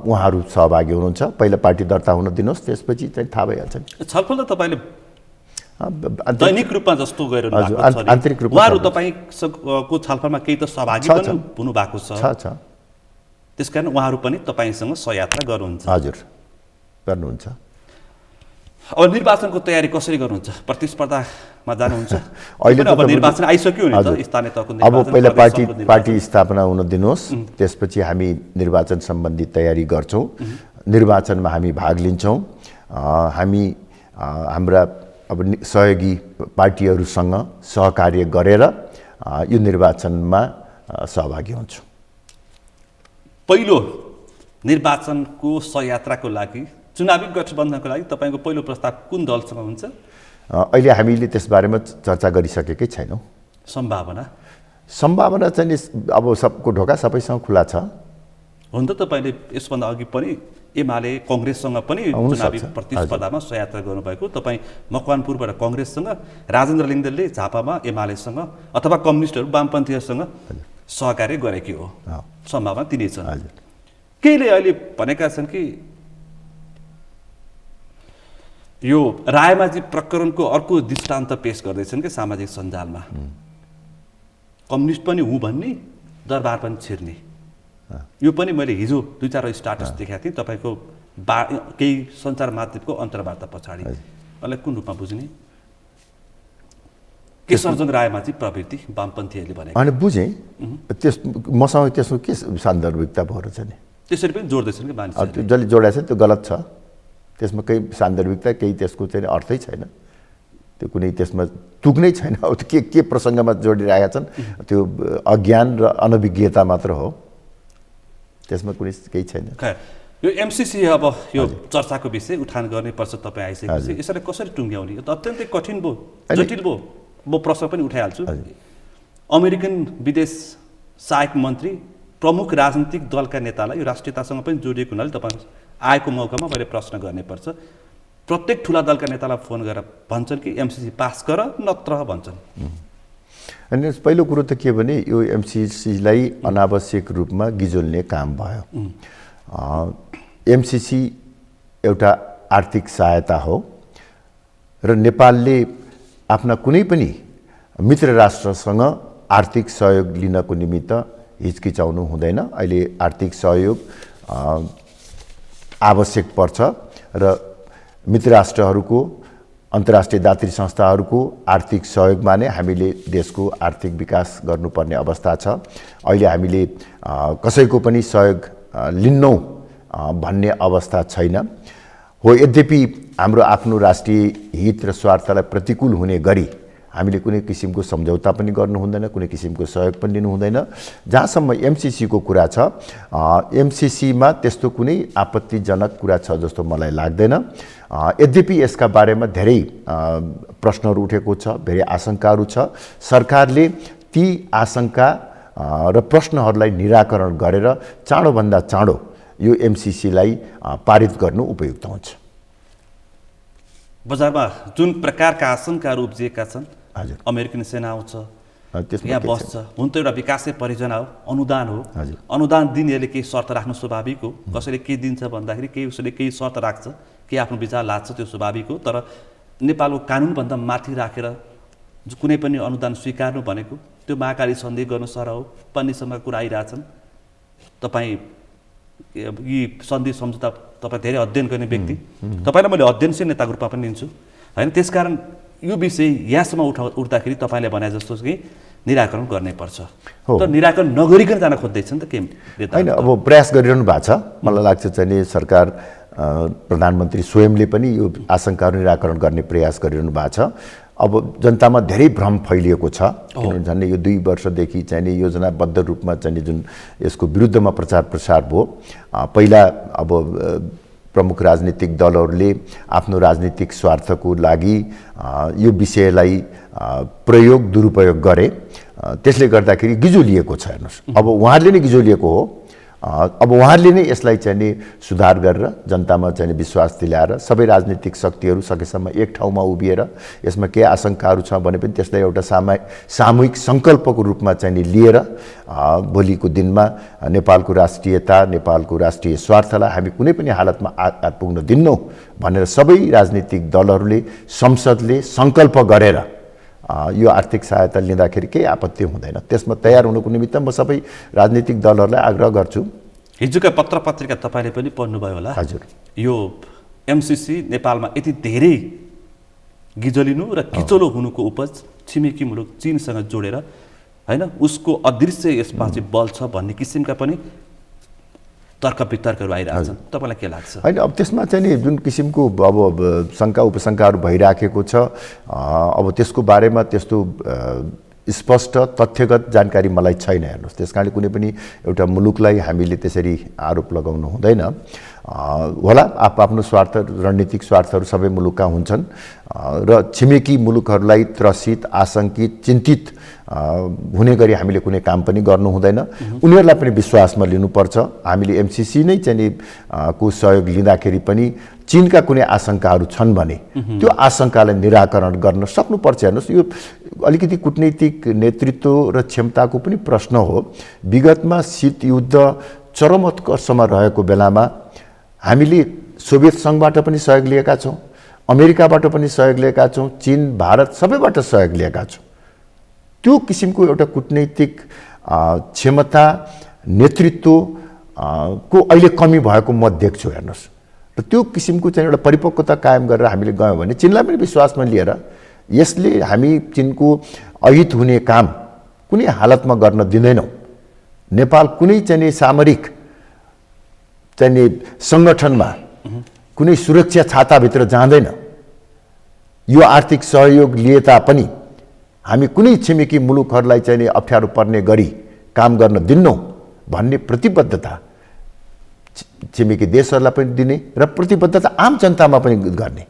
उहाँहरू सहभागी हुनुहुन्छ। पहिला पार्टी दर्ता हुन दिनुहोस्, त्यसपछि चाहिँ थाहा भइहाल्छ नि। छलफल त तपाईँले दैनिक रूपमा जस्तो गरिरहनु भएको छ, आन्तरिक रूपमा उहाँहरू तपाईँको छलफलमा केही त सहभागी पनि हुनुभएको छ। त्यसकारण उहाँहरू पनि तपाईँसँग सहयात्रा गर्नुहुन्छ। हजुर, गर्नुहुन्छ। अब निर्वाचनको तयारी कसरी गर्नुहुन्छ? प्रतिस्पर्धामा जानुहुन्छ? अहिले अब निर्वाचन आइसक्यो नि त, स्थानीय तहको निर्वाचन। अब पहिला पार्टी स्थापना हुन दिनुहोस्, त्यसपछि हामी निर्वाचन सम्बन्धी तयारी गर्छौँ। निर्वाचनमा हामी भाग लिन्छौँ। हामी हाम्रा अब सहयोगी पार्टीहरूसँग सहकार्य गरेर यो निर्वाचनमा सहभागी हुन्छौँ। पहिलो निर्वाचनको सहयात्राको लागि, चुनावी गठबन्धनको लागि तपाईँको पहिलो प्रस्ताव कुन दलसँग हुन्छ? अहिले हामीले त्यसबारेमा चर्चा गरिसकेकै छैनौँ। सम्भावना चाहिँ नि अब सबको ढोका सबैसँग खुला छ। हुन त तपाईँले यसभन्दा अघि पनि एमाले कङ्ग्रेससँग पनि चुनावी प्रतिस्पर्धामा सहयात्रा गर्नुभएको। तपाईँ मकवानपुरबाट कङ्ग्रेससँग, राजेन्द्र लिङ्गदेनले झापामा एमालेसँग अथवा कम्युनिस्टहरू वामपन्थीहरूसँग सहकार्य गरेकी हो। सम्भावना तिनै छन्। केहीले अहिले भनेका छन् कि यो रायमाझी प्रकरणको अर्को दृष्टान्त पेश गर्दैछन् कि सामाजिक सञ्जालमा, कम्युनिस्ट पनि हुँ भन्ने, दरबार पनि छिर्ने। यो पनि मैले हिजो 2-4 स्टाटस देखाएको थिएँ तपाईँको केही सञ्चार माध्यमको अन्तर्वार्ता पछाडि। यसलाई कुन रूपमा बुझ्ने? केशरजङ रायमाझी प्रवृत्ति वामपन्थीहरूले भने अनि बुझेँ। मसँग त्यसको के सान्दर्भिकता भएर छ नि? त्यसरी पनि जोड्दैछन् कि मान्छे जसले जोडाएको छ त्यो गलत छ। त्यसमा केही सान्दर्भिकता, केही त्यसको चाहिँ अर्थै छैन। त्यो कुनै त्यसमा तुक नै छैन। अब के प्रसङ्गमा जोडिरहेका छन्, त्यो अज्ञान र अनभिज्ञता मात्र हो। त्यसमा कुनै केही छैन। यो एमसिसी अब यो चर्चाको विषय उठान गर्नुपर्छ। तपाईँ आइसकेपछि यसरी कसरी टुङ्ग्याउने? यो त अत्यन्तै कठिन भयो, जटिल भयो। म प्रश्न पनि उठाइहाल्छु। अमेरिकन विदेश सहायक मन्त्री, प्रमुख राजनीतिक दलका नेतालाई यो राष्ट्रियतासँग पनि जोडिएको हुनाले तपाईँ आएको मौकामा मैले प्रश्न गर्नुपर्छ। प्रत्येक ठुला दलका नेतालाई फोन गरेर भन्छन् कि एमसिसी पास गर नत्र भन्छन्। अनि पहिलो कुरो त के भने यो एमसिसीलाई अनावश्यक रूपमा गिजोल्ने काम भयो। एमसिसी एउटा आर्थिक सहायता हो र नेपालले आफ्ना कुनै पनि मित्र राष्ट्रसँग आर्थिक सहयोग लिनको निमित्त हिचकिचाउनु हुँदैन। अहिले आर्थिक सहयोग आवश्यक पर्छ र मित्र राष्ट्रहरूको, अन्तर्राष्ट्रिय दात्री संस्थाहरूको आर्थिक सहयोगमा नै हामीले देशको आर्थिक विकास गर्नुपर्ने अवस्था छ। अहिले हामीले कसैको पनि सहयोग लिन्नौँ भन्ने अवस्था छैन। हो, यद्यपि हाम्रो आफ्नो राष्ट्रिय हित र स्वार्थलाई प्रतिकूल हुने गरी हामीले कुनै किसिमको सम्झौता पनि गर्नु हुँदैन, कुनै किसिमको सहयोग पनि लिनु हुँदैन। जहाँसम्म एमसिसीको कुरा छ, एमसिसीमा त्यस्तो कुनै आपत्तिजनक कुरा छ जस्तो मलाई लाग्दैन। यद्यपि यसका बारेमा धेरै प्रश्नहरू उठेको छ, धेरै आशंकाहरू छ। सरकारले ती आशंका र प्रश्नहरूलाई निराकरण गरेर चाँडोभन्दा चाँडो यो एमसिसीलाई पारित गर्नु उपयुक्त हुन्छ। बजारमा जुन प्रकारका आशंकाहरू उब्जिएका छन्, हजुर, अमेरिकन सेना आउँछ, त्यसमा यहाँ बस्छ, हुन त एउटा विकासै परियोजना हो, अनुदान हो। हजुर, अनुदान दिनेहरूले केही शर्त राख्नु स्वाभाविक हो। कसैले के दिन्छ भन्दाखेरि उसले केही शर्त राख्छ, केही आफ्नो विचार लाग्छ, त्यो स्वाभाविक हो। तर नेपालको कानुनभन्दा माथि राखेर कुनै पनि अनुदान स्वीकार्नु भनेको त्यो महाकाली सन्धि गर्नु सरह हो। पन्नीसम्मका कुरा आइरहेछन्। तपाईँ यी सन्धि सम्झौता तपाईँ धेरै अध्ययन गर्ने व्यक्ति, तपाईँलाई मैले अध्ययनशील नेताको रूपमा पनि लिन्छु होइन। त्यसकारण यो विषय यहाँसम्म उठ्दाखेरि तपाईँले भने जस्तो कि निराकरण गर्नैपर्छ। तर निराकरण नगरिकन जान खोज्दैछ नि त के होइन। अब प्रयास गरिरहनु भएको छ। मलाई लाग्छ चाहिँ सरकार, प्रधानमन्त्री स्वयंले पनि यो आशंकाहरू निराकरण गर्ने प्रयास गरिरहनु भएको छ। अब जनतामा धेरै भ्रम फैलिएको छ। किनभने झन् यो 2 वर्षदेखि चाहिँ नि योजनाबद्ध रूपमा चाहिँ जुन यसको विरुद्धमा प्रचार प्रसार भयो, पहिला अब प्रमुख राजनीतिक दलहरूले आफ्नो राजनीतिक स्वार्थको लागि यो विषयलाई दुरुपयोग गरे। त्यसले गर्दाखेरि गिजोलिएको छ। हेर्नुहोस्, अब उहाँहरूले नै गिजोलिएको हो। अब उहाँहरूले नै यसलाई चाहिँ नि सुधार गरेर जनतामा चाहिँ विश्वास दिलाएर सबै राजनीतिक शक्तिहरू सकेसम्म एक ठाउँमा उभिएर यसमा के आशंकाहरू छ भने पनि त्यसलाई एउटा सामूहिक सङ्कल्पको रूपमा चाहिँ नि लिएर भोलिको दिनमा नेपालको राष्ट्रियता नेपालको राष्ट्रिय स्वार्थलाई हामी कुनै पनि हालतमा आघात पुग्न दिन्नौँ भनेर सबै राजनीतिक दलहरूले संसदले सङ्कल्प गरेर यो आर्थिक सहायता लिँदाखेरि केही आपत्ति हुँदैन। त्यसमा तयार हुनुको निमित्त म सबै राजनीतिक दलहरूलाई आग्रह गर्छु। हिजोका पत्र पत्रिका तपाईँले पनि पढ्नुभयो होला। हजुर, यो एमसिसी नेपालमा यति धेरै गिजलिनु र किचलो हुनुको उपज छिमेकी मुलुक चीनसँग जोडेर हैन उसको अदृश्य यसपछि बल छ भन्ने किसिमका पनि तर्क वितर्कहरू आइरहेका छन्। तपाईँलाई के लाग्छ? होइन, अब त्यसमा चाहिँ नि जुन किसिमको अब शङ्का उपशङ्काहरू भइराखेको छ, अब त्यसको बारेमा त्यस्तो स्पष्ट तथ्यगत जानकारी मलाई छैन। हेर्नुहोस्, त्यस कारणले कुनै पनि एउटा मुलुकलाई हामीले त्यसरी आरोप लगाउनु हुँदैन। होला आफ्नो स्वार्थ, रणनीतिक स्वार्थहरू सबै मुलुकका हुन्छन् र छिमेकी मुलुकहरूलाई त्रसित, आशंकित, चिन्तित हुने गरी हामीले कुनै काम पनि गर्नु हुँदैन। उनीहरूलाई पनि विश्वासमा लिनुपर्छ। हामीले एमसिसी नै चाहिँ को सहयोग लिँदाखेरि पनि चीनका कुनै आशंकाहरू छन् भने त्यो आशंकालाई निराकरण गर्न सक्नुपर्छ। हेर्नुहोस्, यो अलिकति कूटनीतिक नेतृत्व र क्षमताको पनि प्रश्न हो। विगतमा शीत युद्ध चरमोत्कर्षमा रहेको बेलामा हामीले सोभियत सङ्घबाट पनि सहयोग लिएका छौँ, अमेरिकाबाट पनि सहयोग लिएका छौँ, चीन, भारत सबैबाट सहयोग लिएका छौँ। त्यो किसिमको एउटा कूटनैतिक क्षमता, नेतृत्व को अहिले कमी भएको म देख्छु। हेर्नुहोस्, र त्यो किसिमको चाहिँ एउटा परिपक्वता कायम गरेर हामीले गयौँ भने चीनलाई पनि विश्वासमा लिएर यसले हामी चीनको अहित हुने काम कुनै हालतमा गर्न दिँदैनौँ। नेपाल कुनै चाहिँ सामरिक चाहिँ सङ्गठनमा कुनै सुरक्षा छाताभित्र जाँदैन। यो आर्थिक सहयोग लिए तापनि हामी कुनै छिमेकी मुलुकहरूलाई चाहिँ अप्ठ्यारो पर्ने गरी काम गर्न दिन्नौँ भन्ने प्रतिबद्धता छिमेकी देशहरूलाई पनि दिने र प्रतिबद्धता आम जनतामा पनि गर्ने।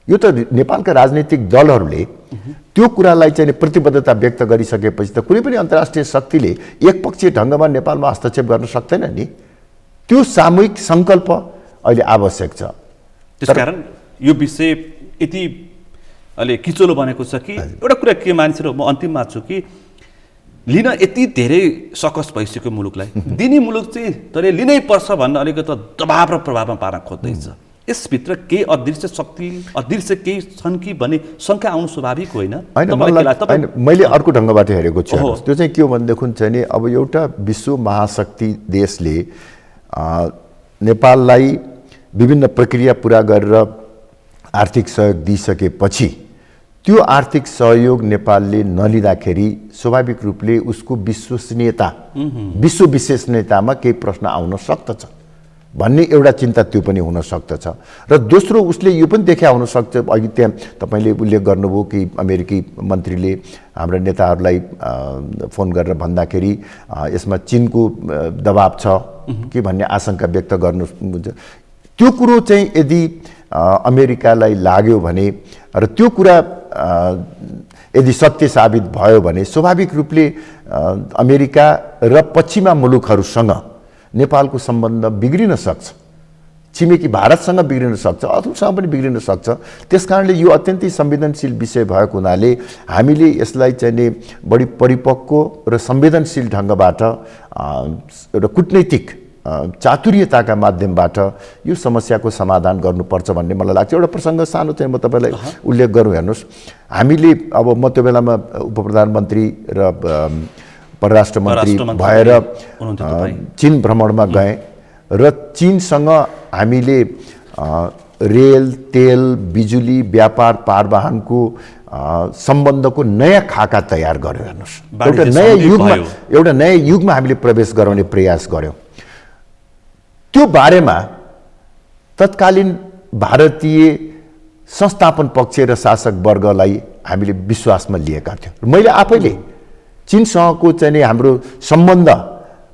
यो त नेपालका राजनीतिक दलहरूले त्यो कुरालाई चाहिँ प्रतिबद्धता व्यक्त गरिसकेपछि त कुनै पनि अन्तर्राष्ट्रिय शक्तिले एकपक्षीय ढङ्गमा नेपालमा हस्तक्षेप गर्न सक्दैन नि। त्यो सामूहिक सङ्कल्प अहिले आवश्यक छ। त्यसकारण यो विषय यति अहिले किचलो बनेको छ कि एउटा कुरा के मान्छेहरू, म अन्तिममा छु कि लिन यति धेरै सकस भइसक्यो मुलुकलाई, दिने मुलुक चाहिँ तर लिनै पर्छ भन्न अलिकति दबाव र प्रभावमा पार्न खोज्दैछ। यसभित्र केही अदृश्य शक्ति, अदृश्य केही छन् कि भन्ने शङ्का आउनु स्वाभाविक होइन? मैले अर्को ढङ्गबाट हेरेको छु। त्यो चाहिँ के हो भनेदेखि चाहिँ नि अब एउटा विश्व महाशक्ति देशले नेपाललाई विभिन्न प्रक्रिया पुरा गरेर आर्थिक सहयोग दिइसकेपछि त्यो आर्थिक सहयोग नेपालले नलिँदाखेरि स्वाभाविक रूपले उसको विश्वसनीयता, विश्व विश्वसनीयतामा केही प्रश्न आउन सक्दछ भन्ने एउटा चिन्ता त्यो पनि हुन सक्दछ। र दोस्रो, उसले यो पनि देखा हुन सक्छ, अघि त्यहाँ तपाईँले उल्लेख गर्नुभयो कि अमेरिकी मन्त्रीले हाम्रा नेताहरूलाई फोन गरेर भन्दाखेरि यसमा चीनको दबाब छ कि भन्ने आशंका व्यक्त गर्नु। त्यो कुरो चाहिँ यदि अमेरिकालाई लाग्यो भने र त्यो कुरा यदि सत्य साबित भयो भने स्वाभाविक रूपले अमेरिका र पश्चिमा मुलुकहरूसँग नेपालको सम्बन्ध बिग्रिन सक्छ, छिमेकी भारतसँग बिग्रिन सक्छ, अरूसँग पनि बिग्रिन सक्छ। त्यसकारणले यो अत्यन्तै संवेदनशील विषय भएको हुनाले हामीले यसलाई चाहिँ बढी परिपक्व र संवेदनशील ढङ्गबाट र कूटनैतिक चातुर्यताका माध्यमबाट यो समस्याको समाधान गर्नुपर्छ भन्ने मलाई लाग्छ। एउटा प्रसङ्ग सानो चाहिँ म तपाईँलाई उल्लेख गरौँ। हेर्नुहोस्, हामीले अब म त्यो बेलामा उपप्रधानमन्त्री र परराष्ट्र मन्त्री भएर चीन भ्रमणमा गएँ र चीनसँग हामीले रेल, तेल, बिजुली, व्यापार, पारवाहनको सम्बन्धको नयाँ खाका तयार गर्यो। हेर्नुहोस्, एउटा नयाँ युगमा हामीले प्रवेश गराउने प्रयास गऱ्यौँ। त्यो बारेमा तत्कालीन भारतीय संस्थापन पक्ष र शासक वर्गलाई हामीले विश्वासमा लिएका थियौँ। मैले आफैले चीनसँगको चाहिँ हाम्रो सम्बन्ध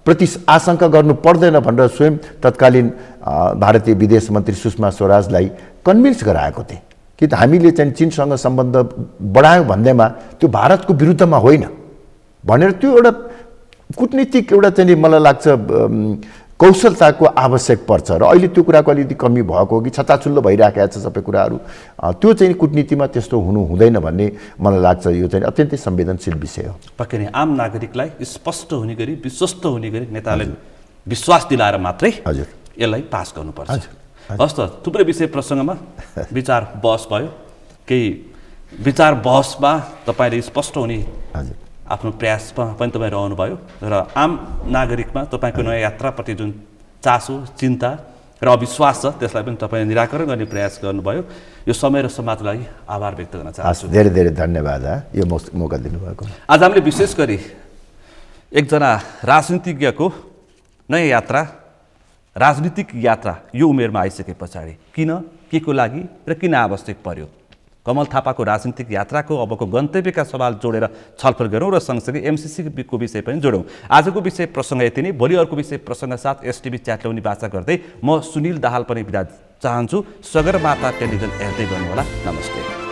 प्रति आशंका गर्नु पर्दैन भनेर स्वयं तत्कालीन भारतीय विदेश मन्त्री सुषमा स्वराजलाई कन्भिन्स गराएको थिएँ कि हामीले चाहिँ चीनसँग सम्बन्ध बढायौँ भन्दैमा त्यो भारतको विरुद्धमा होइन भनेर। त्यो एउटा कूटनीतिक एउटा चाहिँ मलाई लाग्छ कौशलताको आवश्यक पर्छ र अहिले त्यो कुराको अलिकति कमी भएको हो कि छताछुल्लो भइराखेको छ सबै कुराहरू। त्यो चाहिँ कुटनीतिमा त्यस्तो हुनु हुँदैन भन्ने मलाई लाग्छ। यो चाहिँ अत्यन्तै संवेदनशील विषय हो। पक्कै नै आम नागरिकलाई स्पष्ट हुने गरी विश्वस्त हुने गरी नेताले विश्वास दिलाएर मात्रै हजुर यसलाई पास गर्नुपर्छ। हस् त, थुप्रै विषय प्रसङ्गमा विचार बहस भयो। केही विचार बहसमा तपाईँले स्पष्ट हुने हजुर आफ्नो प्रयासमा पनि तपाईँ रहनुभयो र आम नागरिकमा तपाईँको नयाँ यात्राप्रति जुन चासो, चिन्ता र अविश्वास छ त्यसलाई पनि तपाईँले निराकरण गर्ने प्रयास गर्नुभयो। यो समय र समाजको लागि आभार व्यक्त गर्न चाहन्छु। धेरै धेरै धन्यवाद यो मौका दिनुभएको। आज हामीले विशेष गरी एकजना राजनीतिज्ञको नयाँ यात्रा, राजनीतिक यात्रा यो उमेरमा आइसके पछाडि किन, के को लागि र किन आवश्यक पर्यो, कमल थापाको राजनीतिक यात्राको अबको गन्तव्यका सवाल जोडेर छलफल गरौँ र सँगसँगै एमसिसीको विषय पनि जोडौँ। आजको विषय प्रसङ्ग यति नै। भोलि अर्को विषय प्रसङ्ग साथ एसटिभी च्याटलाउने वाचा गर्दै म सुनिल दाहाल पनि बिदा चाहन्छु। सगरमाथा टेलिभिजन हेर्दै गर्नुहोला। नमस्ते।